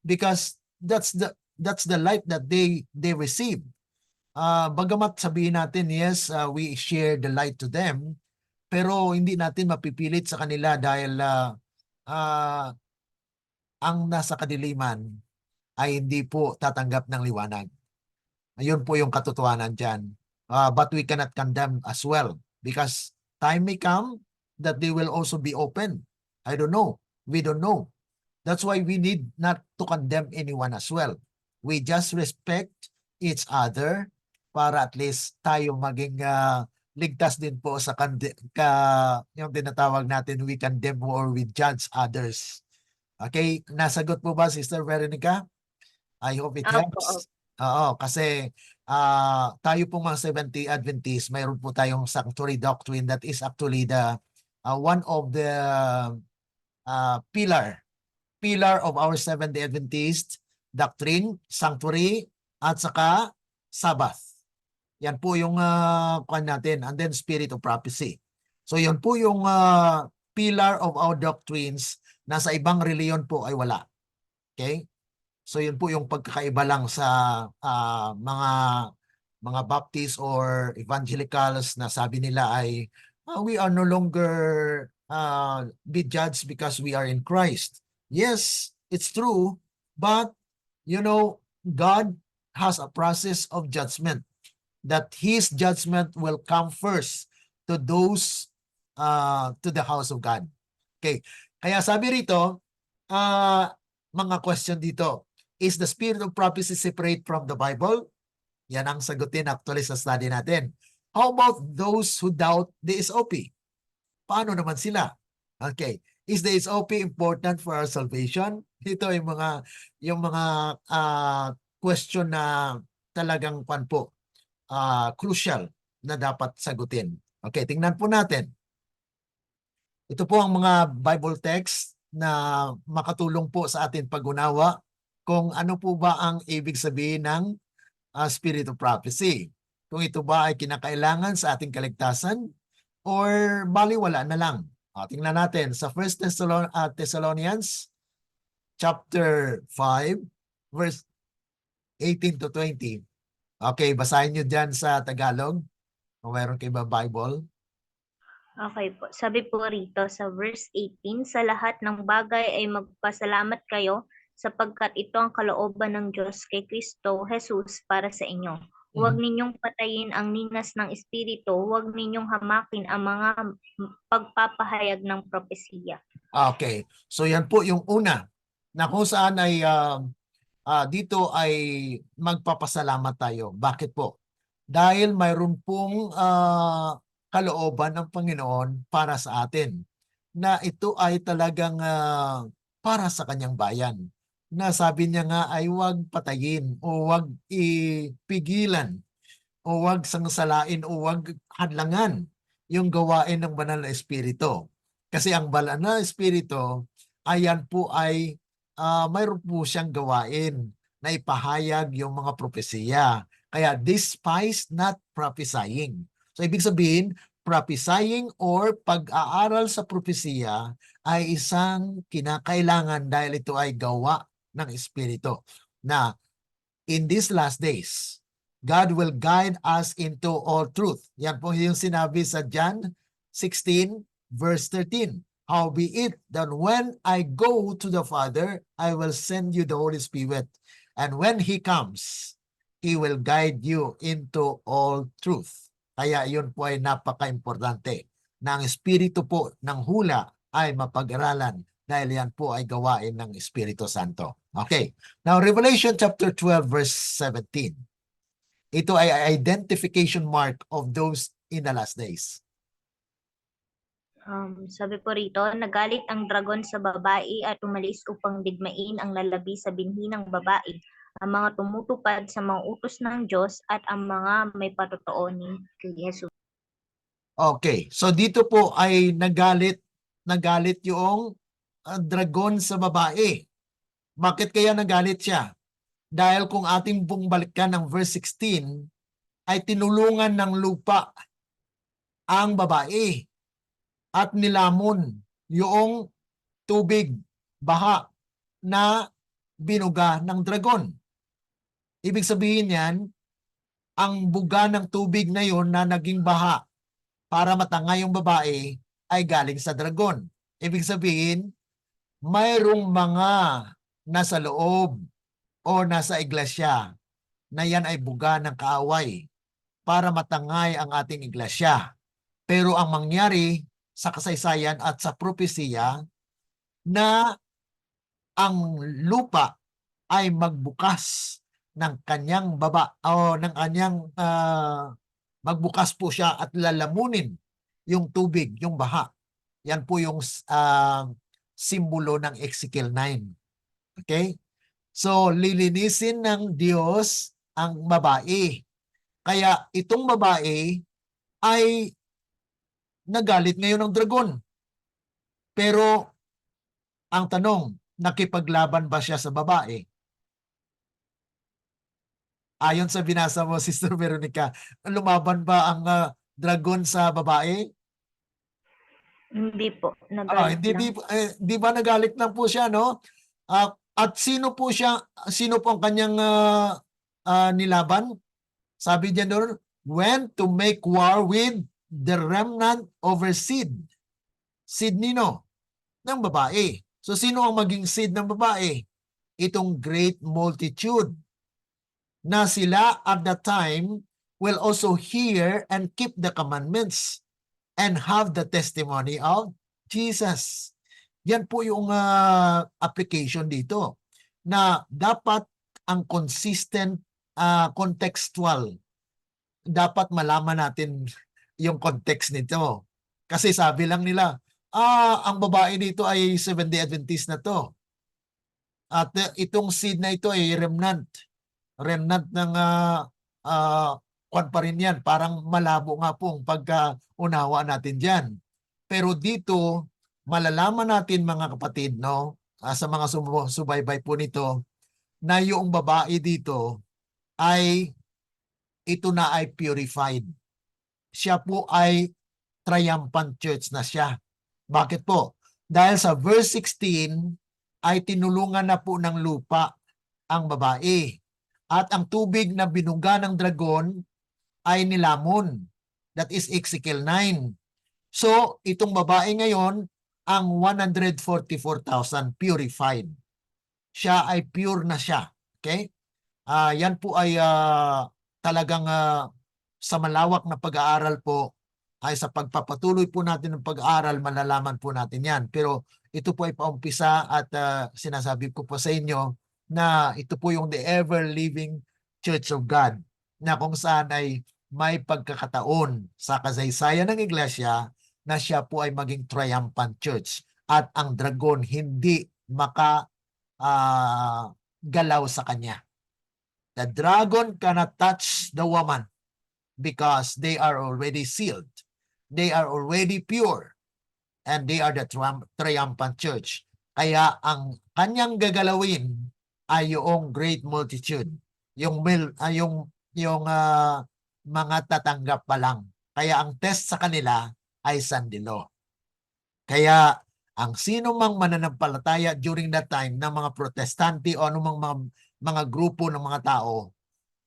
because that's the light that they receive. Bagamat sabihin natin, yes, we share the light to them, pero hindi natin mapipilit sa kanila dahil ang nasa kadiliman ay hindi po tatanggap ng liwanag. Ayun po yung katotohanan dyan. But we cannot condemn as well because time may come that they will also be open. I don't know. We don't know. That's why we need not to condemn anyone as well. We just respect each other para at least tayo maging ligtas din po sa yung tinatawag natin, we condemn or we judge others. Okay? Nasagot po ba, Sister Veronica? I hope it helps. Oo, kasi tayo pong mga Seventh-day Adventists, mayroon po tayong sanctuary doctrine that is actually the one of the pillar of our Seventh-day Adventist doctrine, sanctuary, at saka Sabbath. Yan po yung kuan natin, and then spirit of prophecy. So yan po yung pillar of our doctrines na sa ibang reliyon po ay wala. Okay? So yun po yung pagkakaiba lang sa mga Baptist or evangelicals na sabi nila ay we are no longer be judged because we are in Christ. Yes, it's true, but you know, God has a process of judgment that His judgment will come first to those to the house of God. Okay, kaya sabi rito, mga question dito. Is the spirit of prophecy separate from the Bible? Yan ang sagutin actually sa study natin. How about those who doubt the SOP? Paano naman sila? Okay. Is the SOP important for our salvation? Ito yung mga question na talagang crucial na dapat sagutin. Okay, tingnan po natin. Ito po ang mga Bible text na makatulong po sa atin pag-unawa kung ano po ba ang ibig sabihin ng spirit of prophecy. Kung ito ba ay kinakailangan sa ating kaligtasan or baliwala na lang. Tingnan natin sa 1 Thessalonians chapter 5 verse 18 to 20. Okay, basahin nyo dyan sa Tagalog kung mayroon kayo ba Bible. Okay po. Sabi po rito sa verse 18, sa lahat ng bagay ay magpasalamat kayo sapagkat ito ang kalooban ng Diyos kay Kristo Jesus para sa inyo. Huwag Mhm. ninyong patayin ang ningas ng Espiritu, huwag ninyong hamakin ang mga pagpapahayag ng propesiya. Okay. So yan po yung una na kung saan ay dito ay magpapasalamat tayo. Bakit po? Dahil mayroon pong kalooban ng Panginoon para sa atin na ito ay talagang para sa kanyang bayan. Na sabi niya nga ay huwag patayin o huwag ipigilan o huwag sangsalain o huwag hadlangan yung gawain ng banal na espiritu. Kasi ang banal na espiritu, ayan po ay mayroon po siyang gawain na ipahayag yung mga propesiya. Kaya despise not prophesying. So ibig sabihin, prophesying or pag-aaral sa propesiya ay isang kinakailangan dahil ito ay gawa ng espiritu. Na in these last days, God will guide us into all truth. Yan po yung sinabi sa John 16 verse 13. Howbeit that when I go to the Father, I will send you the Holy Spirit. And when He comes, He will guide you into all truth. Kaya yun po ay napaka-importante na ang Espiritu po ng hula ay mapag-aralan dahil yan po ay gawain ng Espiritu Santo. Okay. Now, Revelation chapter 12 verse 17. Ito ay identification mark of those in the last days. Sabi po rito, nagalit ang dragon sa babae at umalis upang digmain ang lalabi sa binhi ng babae, ang mga tumutupad sa mga utos ng Diyos at ang mga may patotoo ni Jesus. Okay. So dito po ay nagalit yung dragon sa babae. Bakit kaya nagalit siya? Dahil kung ating pong balikan ng verse 16, ay tinulungan ng lupa ang babae at nilamon yung tubig, baha na binuga ng dragon. Ibig sabihin yan, ang buga ng tubig na yon na naging baha para matangay yung babae ay galing sa dragon. Ibig sabihin, mayroong mga nasa loob o nasa iglesia na yan ay buga ng kaaway para matangay ang ating iglesia. Pero ang mangyari sa kasaysayan at sa propesiya na ang lupa ay magbukas ng kanyang baba o ng kanyang magbukas po siya at lalamunin yung tubig, yung baha. Yan po yung simbolo ng Ezekiel 9. Okay? So, lilinisin ng Diyos ang babae. Kaya itong babae ay nagalit ngayon ng dragon. Pero ang tanong, nakipaglaban ba siya sa babae? Ayon sa binasa mo, Sister Veronica, lumaban ba ang dragon sa babae? Hindi po, nagalit Hindi, lang. di ba nagalit lang po siya, no? At sino po ang kanyang nilaban? Sabi niya doon, went to make war with the remnant over seed. Seed nino? Ng babae. So sino ang maging seed ng babae? Itong great multitude na sila at that time will also hear and keep the commandments and have the testimony of Jesus. Yan po yung application dito na dapat ang consistent contextual. Dapat malaman natin yung context nito. Kasi sabi lang nila, ang babae dito ay Seventh-day Adventist na to. At itong seed na ito ay remnant. Remnant ng kwan pa rin yan. Parang malabo nga pong pagkaunawa natin dyan. Pero dito, malalaman natin mga kapatid, no, sa mga subaybay po nito, na yung babae dito ay ito na ay purified. Siya po ay triumphant church na siya. Bakit po? Dahil sa verse 16 ay tinulungan na po ng lupa ang babae. At ang tubig na binuga ng dragon ay nilamon. That is Ezekiel 9. So, itong babae ngayon, ang 144,000 purified. Siya ay pure na siya. Okay? Yan po ay talagang sa malawak na pag-aaral po ay sa pagpapatuloy po natin ng pag-aaral, malalaman po natin yan. Pero ito po ay paumpisa at sinasabi ko po sa inyo na ito po yung the ever-living Church of God na kung saan ay may pagkakataon sa kasaysayan ng iglesia na siya po ay maging triumphant church at ang dragon hindi galaw sa kanya. The dragon cannot touch the woman because they are already sealed. They are already pure. And they are the triumphant church. Kaya ang kanyang gagalawin ay yung great multitude. Yung mga tatanggap pa lang. Kaya ang test sa kanila ay sandilo. Kaya ang sino mang mananampalataya during that time ng mga protestante o anumang mga grupo ng mga tao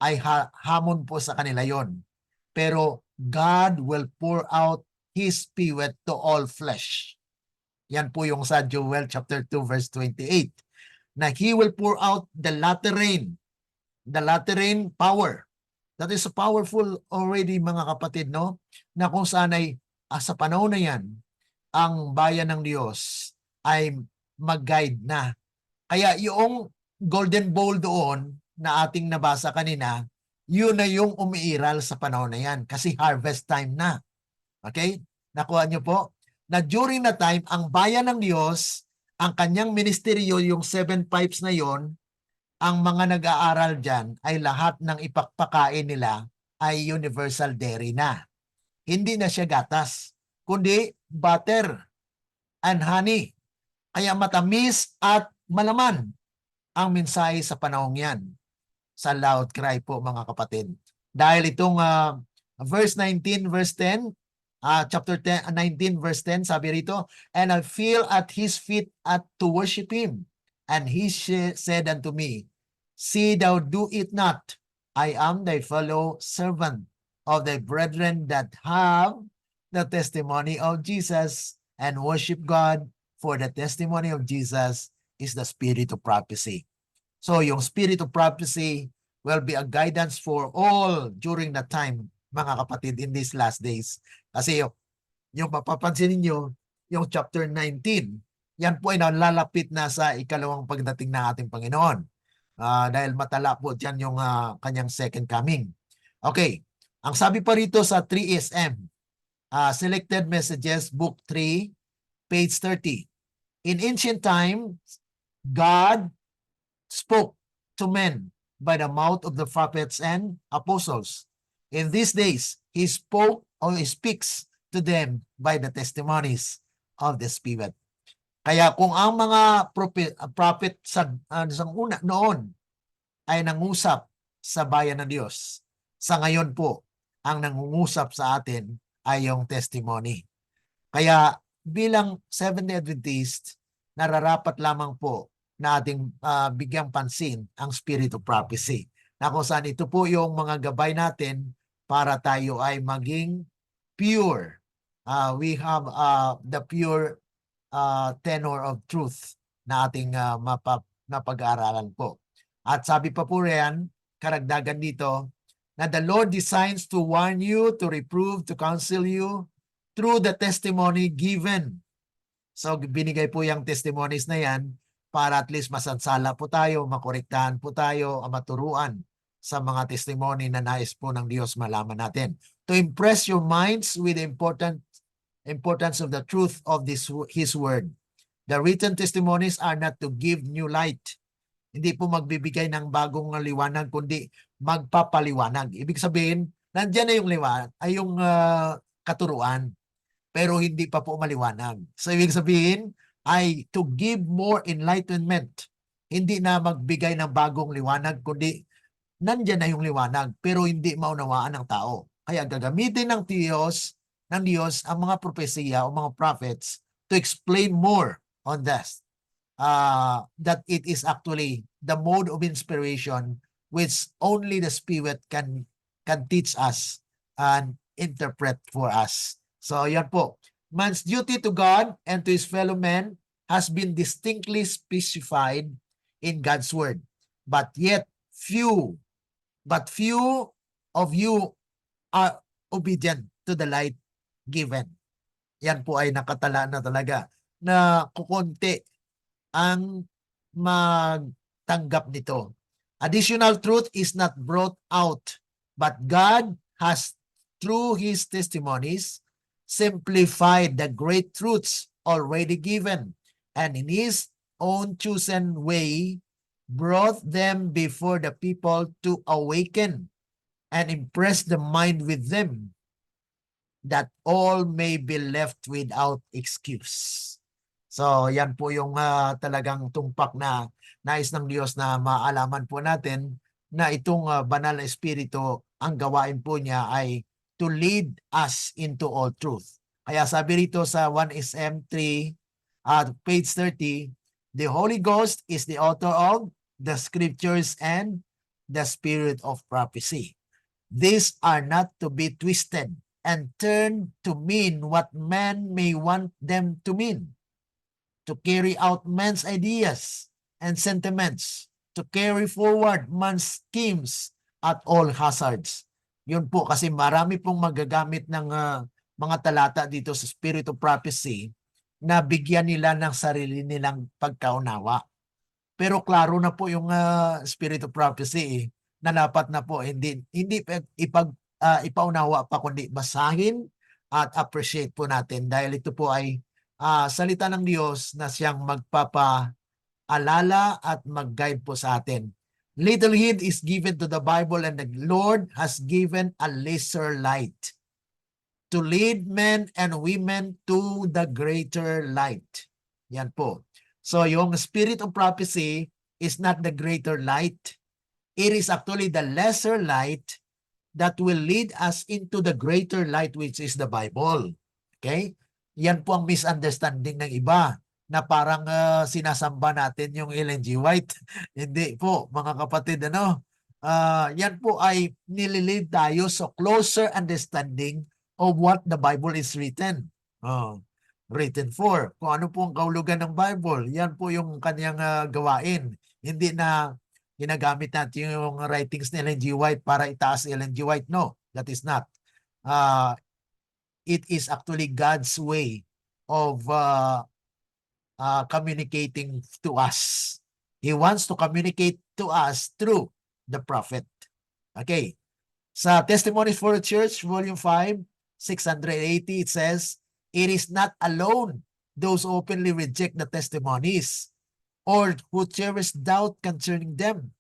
ay hamon po sa kanila yon. Pero God will pour out His Spirit to all flesh. Yan po yung sa Joel chapter 2 verse 28. Na He will pour out the latter rain power. That is powerful already mga kapatid, no? Na kung saan ay sa panahon na yan, ang bayan ng Diyos ay mag-guide na. Kaya yung golden bowl doon na ating nabasa kanina, yun na yung umiiral sa panahon na yan kasi harvest time na. Okay? Nakuha niyo po? Na during na time, ang bayan ng Diyos, ang kanyang ministeryo, yung 7 pipes na yon, ang mga nag-aaral dyan ay lahat ng ipagpakain nila ay universal dairy na. Hindi na siya gatas, kundi butter and honey. Kaya matamis at malaman ang mensahe sa panahong yan. Sa loud cry po mga kapatid. Dahil itong verse 19, verse 10, chapter 19, verse 10, sabi rito, and I fell at his feet to worship him. And he said unto me, see thou do it not. I am thy fellow servant of thy brethren that have the testimony of Jesus and worship God, for the testimony of Jesus is the spirit of prophecy. So yung spirit of prophecy will be a guidance for all during that time, mga kapatid, in these last days. Kasi yung mapapansin ninyo, yung chapter 19, yan po ay nalalapit na sa ikalawang pagdating ng ating Panginoon. Dahil matala po dyan yung kanyang second coming. Okay, ang sabi pa rito sa 3SM, Selected Messages, Book 3, page 30. In ancient time, God spoke to men by the mouth of the prophets and apostles. In these days, He spoke or He speaks to them by the testimonies of the Spirit. Kaya kung ang mga prophet sa noon ay nangusap sa bayan ng Diyos, sa ngayon po, ang nangungusap sa atin ay yung testimony. Kaya bilang Seventh-day Adventist, nararapat lamang po na ating bigyang pansin ang spirit of prophecy. Na kung saan ito po yung mga gabay natin para tayo ay maging pure. We have the pure tenor of truth na ating mapag-aaralan po. At sabi pa po riyan, karagdagan dito, na the Lord designs to warn you, to reprove, to counsel you through the testimony given. So binigay po yung testimonies na yan para at least masansala po tayo, makorektahan po tayo, maturuan sa mga testimony na nais po ng Diyos malaman natin. To impress your minds with the importance of the truth of His Word. The written testimonies are not to give new light. Hindi po magbibigay ng bagong liwanag, kundi magpapaliwanag. Ibig sabihin, nandiyan na yung liwanag, ay yung katuruan, pero hindi pa po maliwanag. So ibig sabihin ay to give more enlightenment. Hindi na magbigay ng bagong liwanag, kundi nandiyan na yung liwanag, pero hindi maunawaan ng tao. Kaya gagamitin ng Diyos ang mga propesiya o mga prophets to explain more on this. That it is actually the mode of inspiration which only the Spirit can teach us and interpret for us. So yan po. Man's duty to God and to his fellow men has been distinctly specified in God's word. But yet few of you are obedient to the light given. Yan po ay nakatala na talaga na kukonti ang magtanggap nito. Additional truth is not brought out, but God has, through his testimonies, simplified the great truths already given, and in his own chosen way, brought them before the people to awaken and impress the mind with them, that all may be left without excuse. So, yan po yung talagang tumpak na nais ng Diyos na maalaman po natin na itong banal na espiritu, ang gawain po niya ay to lead us into all truth. Kaya sabi rito sa 1SM 3, page 30, the Holy Ghost is the author of the scriptures and the spirit of prophecy. These are not to be twisted and turned to mean what man may want them to mean, to carry out man's ideas and sentiments, to carry forward man's schemes at all hazards. Yun po, kasi marami pong magagamit ng mga talata dito sa Spirit of Prophecy na bigyan nila ng sarili nilang pagkaunawa. Pero klaro na po yung Spirit of Prophecy na dapat na po hindi ipaunawa pa, kundi basahin at appreciate po natin, dahil ito po ay salita ng Diyos na siyang magpapaalala at mag-guide po sa atin. Little heed is given to the Bible, and the Lord has given a lesser light to lead men and women to the greater light. Yan po. So yung Spirit of Prophecy is not the greater light. It is actually the lesser light that will lead us into the greater light, which is the Bible. Okay? Yan po ang misunderstanding ng iba, na parang sinasamba natin yung Ellen G. White. Hindi po, mga kapatid, yan po ay nililid tayo sa closer understanding of what the Bible is written. Written for. Kung ano po ang kahulugan ng Bible, yan po yung kanyang gawain. Hindi na ginagamit natin yung writings ni Ellen G. White para itaas si Ellen G. White. No, that is not. It is actually God's way of communicating to us. He wants to communicate to us through the prophet. Okay. Sa Testimonies for the Church, Volume 5, 680, it says, it is not alone those who openly reject the testimonies or who cherish doubt concerning them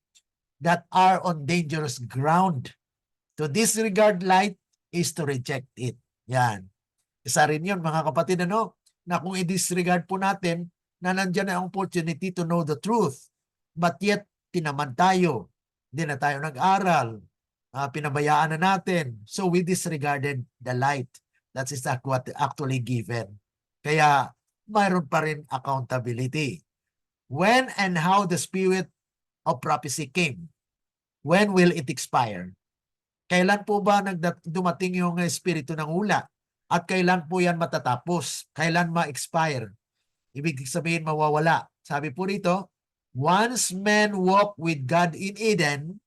that are on dangerous ground. To disregard light is to reject it. Yan. Isa rin yun, mga kapatid, na kung i-disregard po natin na nandyan na ang opportunity to know the truth, but yet tinamad tayo, hindi na tayo nag-aral, pinabayaan na natin, so we disregarded the light. That is not what actually given. Kaya mayroon pa rin accountability. When and how the Spirit of Prophecy came? When will it expire? Kailan po ba dumating yung espiritu ng hula? At kailan po yan matatapos? Kailan ma-expire? Ibig sabihin mawawala. Sabi po rito, once men walk with God in Eden,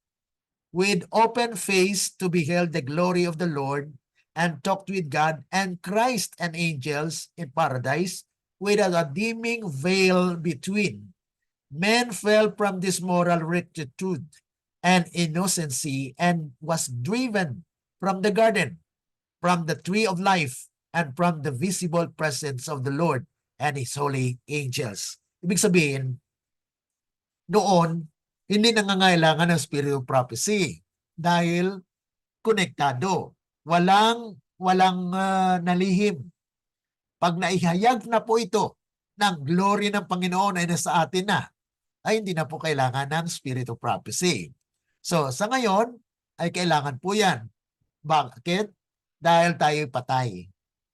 with open face to behold the glory of the Lord, and talked with God and Christ and angels in paradise, without a dimming veil between, men fell from this moral rectitude and innocency and was driven from the garden, from the tree of life, and from the visible presence of the Lord and His holy angels. Ibig sabihin, noon, hindi nangangailangan ng Spirit of Prophecy dahil konektado. Walang nalihim. Pag naihayag na po ito ng glory ng Panginoon ay nasa atin na, ay hindi na po kailangan ng Spirit of Prophecy. So, sa ngayon, ay kailangan po yan. Bakit? Dahil tayo patay.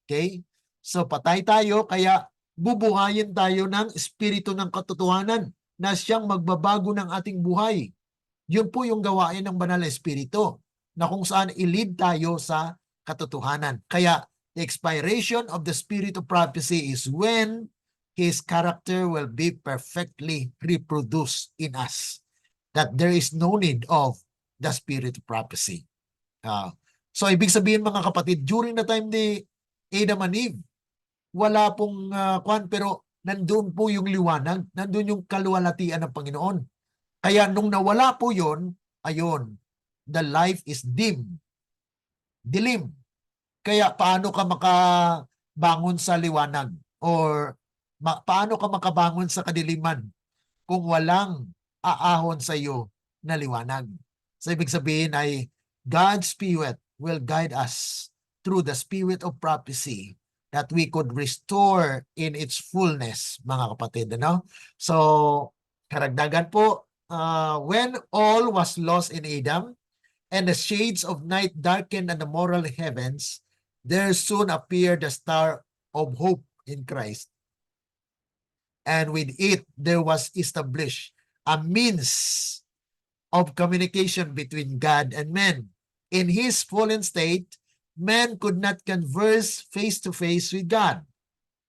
Okay? So, patay tayo, kaya bubuhayin tayo ng Espiritu ng katotohanan na siyang magbabago ng ating buhay. Yun po yung gawain ng Banal na Espiritu, na kung saan i-lead tayo sa katotohanan. Kaya, The expiration of the spirit of prophecy is when his character will be perfectly reproduced in us. That there is no need of the spirit of prophecy. So ibig sabihin mga kapatid, during the time ni Adam and Eve, wala pong pero nandun po yung liwanag, nandun yung kaluwalhatian ng Panginoon. Kaya nung nawala po yun, ayun, the life is dim, dilim. Kaya paano ka makabangon sa liwanag? Or paano ka makabangon sa kadiliman kung walang aahon sa iyo na liwanag? So ibig sabihin ay God's Spirit will guide us through the spirit of prophecy that we could restore in its fullness, mga kapatid. Ano? So, karagdagan po, when all was lost in Adam, and the shades of night darkened the moral heavens, there soon appeared the star of hope in Christ. And with it, there was established a means of communication between God and men. In his fallen state, man could not converse face to face with God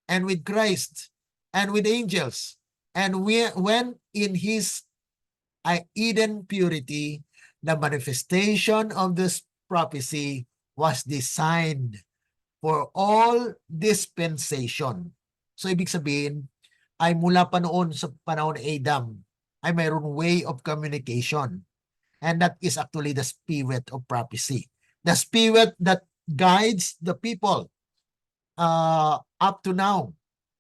and with Christ and with angels. And when in his Eden purity, the manifestation of this prophecy was designed for all dispensation. So ibig sabihin, ay mula pa noon sa panahon ni Adam, ay mayroon way of communication. And that is actually the spirit of prophecy. The spirit that guides the people up to now.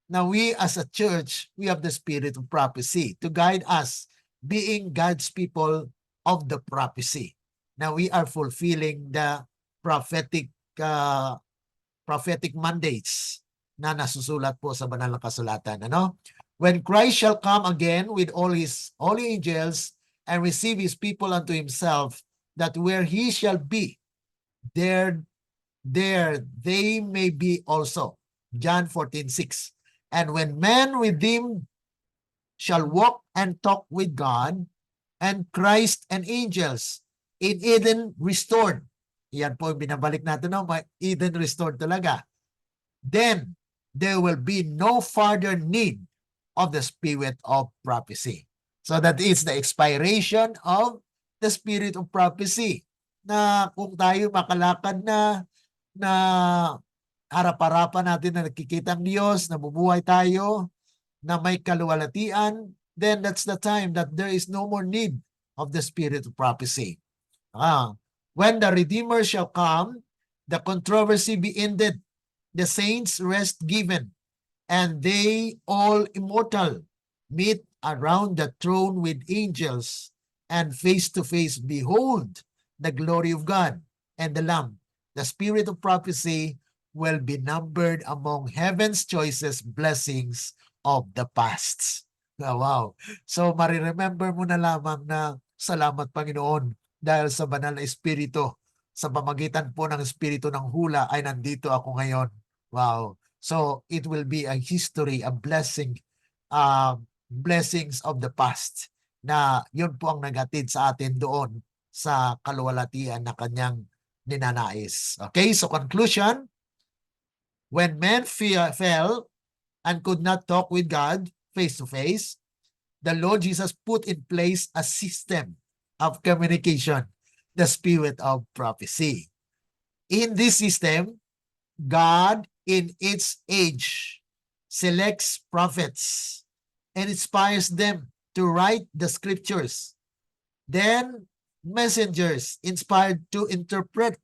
Now we as a church, we have the spirit of prophecy to guide us being God's people of the prophecy. Now we are fulfilling the prophetic mandates na nasusulat po sa banal na kasulatan. Ano? When Christ shall come again with all his holy angels and receive his people unto himself, that where he shall be, there they may be also. John 14:6. And when men redeemed shall walk and talk with God, and Christ and angels in Eden restored. Yan po yung binabalik natin, no? Eden restored talaga. Then there will be no further need of the spirit of prophecy. So that is the expiration of the spirit of prophecy. Na kung tayo makalakad na harap-harapan natin na nakikita ang Diyos, nabubuhay tayo, na may kaluwalhatian, then that's the time that there is no more need of the spirit of prophecy. When the Redeemer shall come, the controversy be ended, the saints rest given, and they all immortal meet around the throne with angels, and face to face behold the glory of God and the Lamb. The spirit of prophecy will be numbered among heaven's choicest blessings of the past. Oh, wow. So, mariremember mo na lamang na salamat Panginoon dahil sa banal na espiritu, sa pamagitan po ng espiritu ng hula ay nandito ako ngayon. Wow. So, it will be a history, a blessing, blessings of the past na yun po ang nagatid sa atin doon sa kaluwalhatian na kanyang ninanais. Okay, so conclusion, when men fell and could not talk with God face to face, the Lord Jesus put in place a system of communication, the spirit of prophecy. In this system, God in its age selects prophets and inspires them to write the scriptures. Then messengers inspired to interpret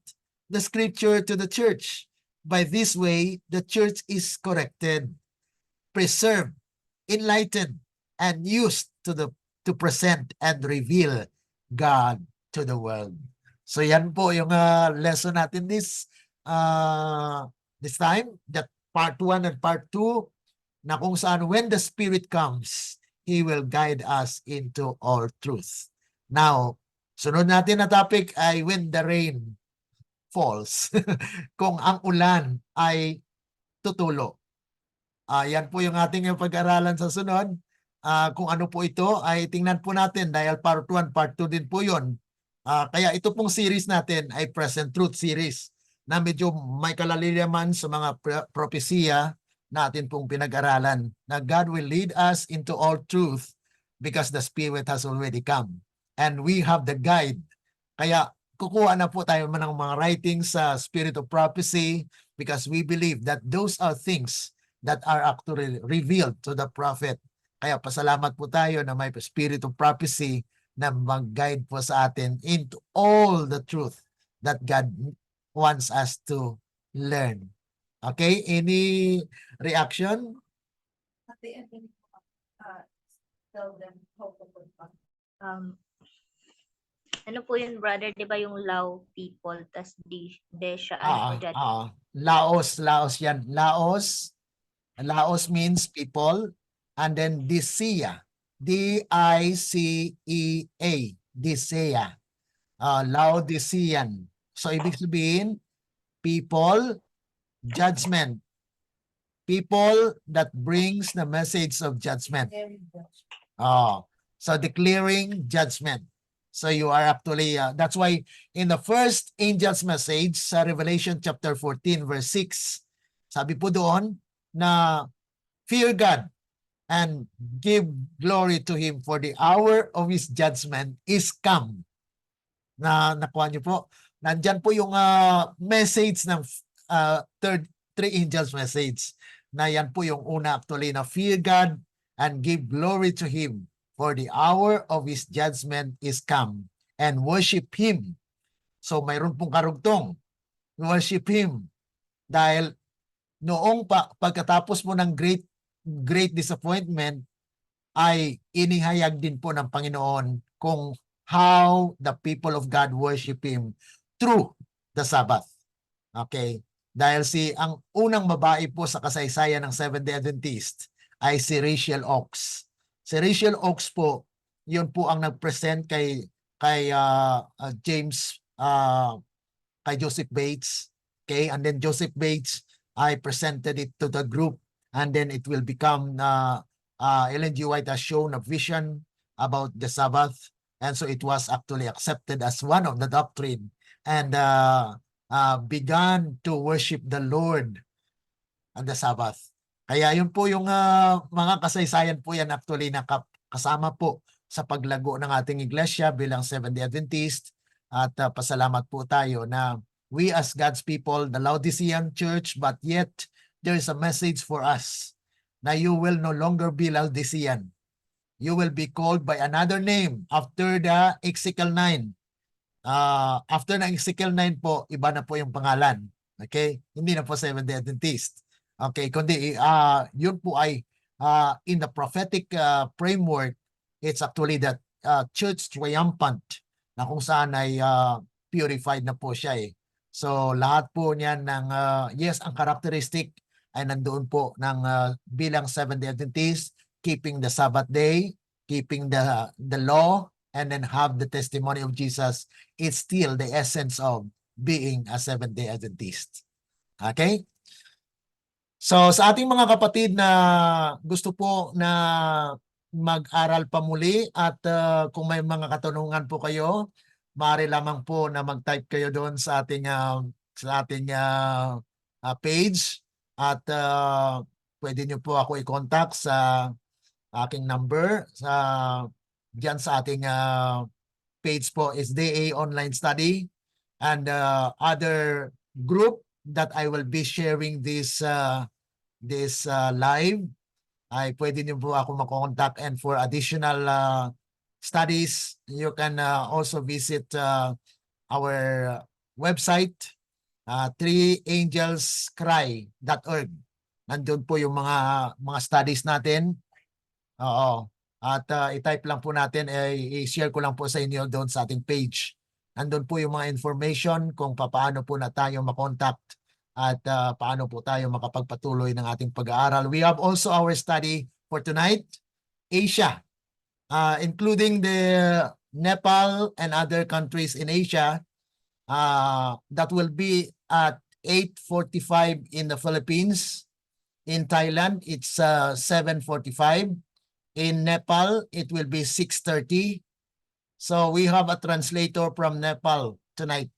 the scripture to the church. By this way, the church is corrected, preserved, enlightened, and used to present and reveal God to the world. So yan po yung lesson natin this time, that part 1 and part 2, na kung saan when the Spirit comes, He will guide us into all truth. Now, sunod natin na topic ay when the rain falls. Kung ang ulan ay tutulo. Yan po yung ating pag-aralan sa sunod. Kung ano po ito ay tingnan po natin dahil part 1, part 2 din po yun. Kaya ito pong series natin ay Present Truth series. na medyo may kalaliman sa mga propesya natin pong pinag-aralan, na God will lead us into all truth because the Spirit has already come. And we have the guide. Kaya kukuha na po tayo ng mga writings sa Spirit of Prophecy because we believe that those are things that are actually revealed to the prophet. Kaya pasalamat po tayo na may Spirit of Prophecy na mag-guide po sa atin into all the truth that God wants us to learn. Okay, any reaction? Ano po yun, brother? Di ba yung Lao people, tas Desha, ano po dyan? Laos yan. Laos means people, and then Disea, D-I-C-E-A, Disea, Laodicean. So ibig sabihin, people, judgment. People that brings the message of judgment. So declaring judgment. So you are actually, that's why in the first angel's message sa Revelation chapter 14 verse 6, sabi po doon na fear God and give glory to Him for the hour of His judgment is come. Nakuha niyo po? Nandyan po yung message ng three angels message. Na yan po yung una actually na fear God and give glory to Him for the hour of His judgment is come, and worship Him. So mayroon pong karugtong. Worship Him. Dahil noong pagkatapos mo ng great disappointment, ay inihayag din po ng Panginoon kung how the people of God worship Him through the Sabbath. Okay? Dahil ang unang babae po sa kasaysayan ng Seventh-day Adventist ay si Rachel Oakes. Si Rachel Oakes po, yun po ang nag-present kay James, kay Joseph Bates. Okay? And then Joseph Bates, I presented it to the group, and then it will become Ellen G. White has shown a vision about the Sabbath, and so it was actually accepted as one of the doctrine, and began to worship the Lord on the Sabbath. Kaya yun po yung mga kasaysayan po yan actually na kasama po sa paglago ng ating iglesia bilang Seventh-day Adventist, at pasalamat po tayo na we as God's people, the Laodicean church, but yet there is a message for us na you will no longer be Laodicean. You will be called by another name after the Ezekiel 9. After ng Ezekiel 9 po, iba na po yung pangalan. Okay? Hindi na po Seventh-day Adventist. Okay, kundi yun po ay in the prophetic framework, it's actually that church triumphant na kung saan ay purified na po siya eh. So lahat po niyan ng yes, ang characteristic ay nandoon po ng bilang Seventh-day Adventist, keeping the Sabbath day, keeping the law, and then have the testimony of Jesus. It's still the essence of being a Seventh-day Adventist. Okay? So sa ating mga kapatid na gusto po na mag-aral pa muli, at kung may mga katanungan po kayo, maaari lamang po na mag-type kayo doon sa ating page, at pwede nyo po ako i-contact sa aking number diyan sa ating page po is DA Online Study, and other group that I will be sharing this live, ay pwede niyo po ako makontact, and for additional studies you can also visit our website, threeangelscry.org. Nandun po yung mga studies natin. Oo. At i-type lang po natin, i-share ko lang po sa inyo doon sa ating page. Nandun po yung mga information kung paano po na tayo makontact at paano po tayo makapagpatuloy ng ating pag-aaral. We have also our study for tonight, Asia, including the Nepal and other countries in Asia, that will be at 8:45 in the Philippines. In Thailand, it's 7:45. In Nepal, it will be 6:30. So we have a translator from Nepal tonight.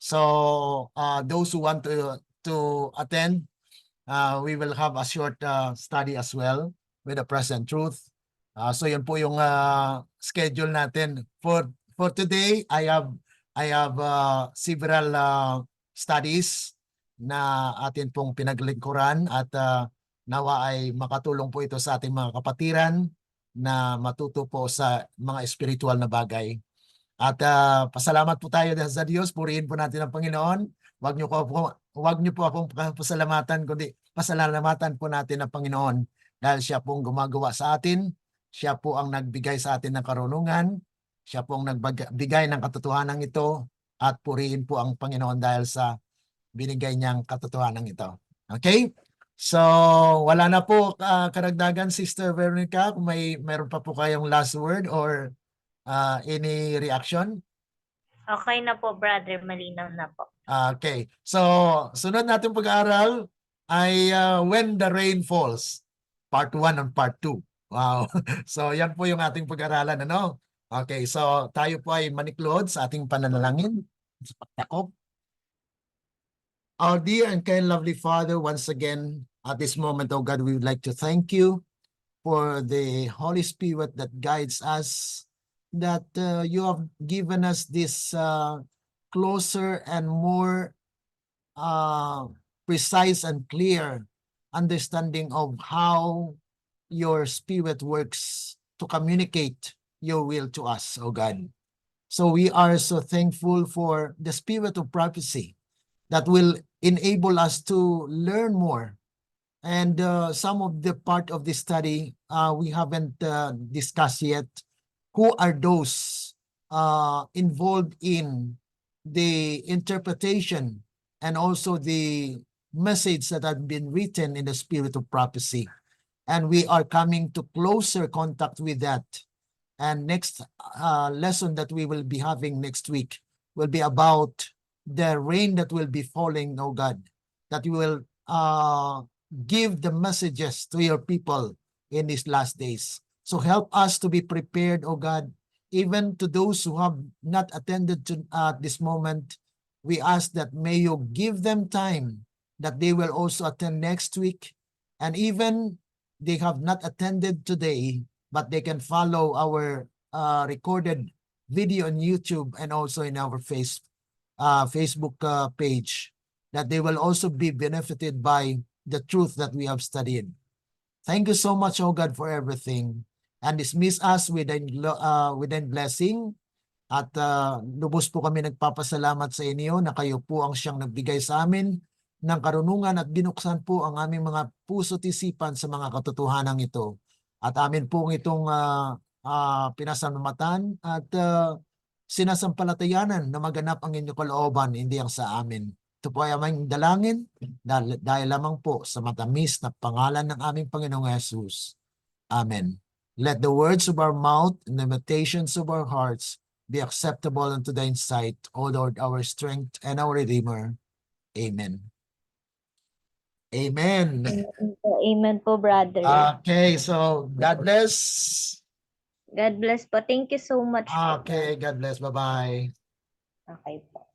So those who want to attend, we will have a short study as well with the present truth. So yun po yung schedule natin for today. I have several studies na atin pong pinaglingkuran at nawa ay makatulong po ito sa ating mga kapatiran na matuto po sa mga spiritual na bagay. At pasalamat po tayo sa Diyos, purihin po natin ang Panginoon. Huwag niyo po akong pasalamatan, kundi pasalamatan po natin ang Panginoon dahil siya pong gumagawa sa atin. Siya po ang nagbigay sa atin ng karunungan. Siya po ang nagbigay ng katotohanan ito at purihin po ang Panginoon dahil sa binigay niyang katotohanan ito. Okay? So, wala na po karagdagan, Sister Veronica. Kung meron pa po kayong last word or any reaction? Okay na po, brother. Malinaw na po. Okay. So, sunod natin pag-aaral ay When the Rain Falls, Part 1 and Part 2. Wow. So, yan po yung ating pag-aaralan, ano? Okay. So, tayo po ay maniklod sa ating pananalangin. Sa pagtakop. Our dear and kind lovely Father, once again, at this moment, oh God, we would like to thank you for the Holy Spirit that guides us, that you have given us this closer and more precise and clear understanding of how your Spirit works to communicate your will to us, oh God. So we are so thankful for the spirit of prophecy that will enable us to learn more. And some of the part of this study we haven't discussed yet. Who are those involved in the interpretation and also the message that had been written in the spirit of prophecy? And we are coming to closer contact with that. And next lesson that we will be having next week will be about the rain that will be falling, oh God, that you will give the messages to your people in these last days. So help us to be prepared, oh God, even to those who have not attended to this moment. We ask that may you give them time that they will also attend next week. And even they have not attended today, but they can follow our recorded video on YouTube and also in our Facebook page, that they will also be benefited by the truth that we have studied. Thank you so much, oh God, for everything. And dismiss us with a blessing. At lubos po kami nagpapasalamat sa inyo na kayo po ang siyang nagbigay sa amin ng karunungan at binuksan po ang aming mga puso't isipan sa mga katotohanan ito. At amin po itong pinasalamatan at sinasampalatayanan na maganap ang inyong kalooban, hindi ang sa amin. Ito po ay aming dalangin dahil lamang po sa matamis na pangalan ng aming Panginoong Jesus. Amen. Let the words of our mouth and the meditations of our hearts be acceptable unto thine sight, O Lord, our strength and our Redeemer. Amen. Amen. Amen po, brother. Okay, so God bless. God bless po. Thank you so much po. Okay, God bless. Bye-bye. Okay po.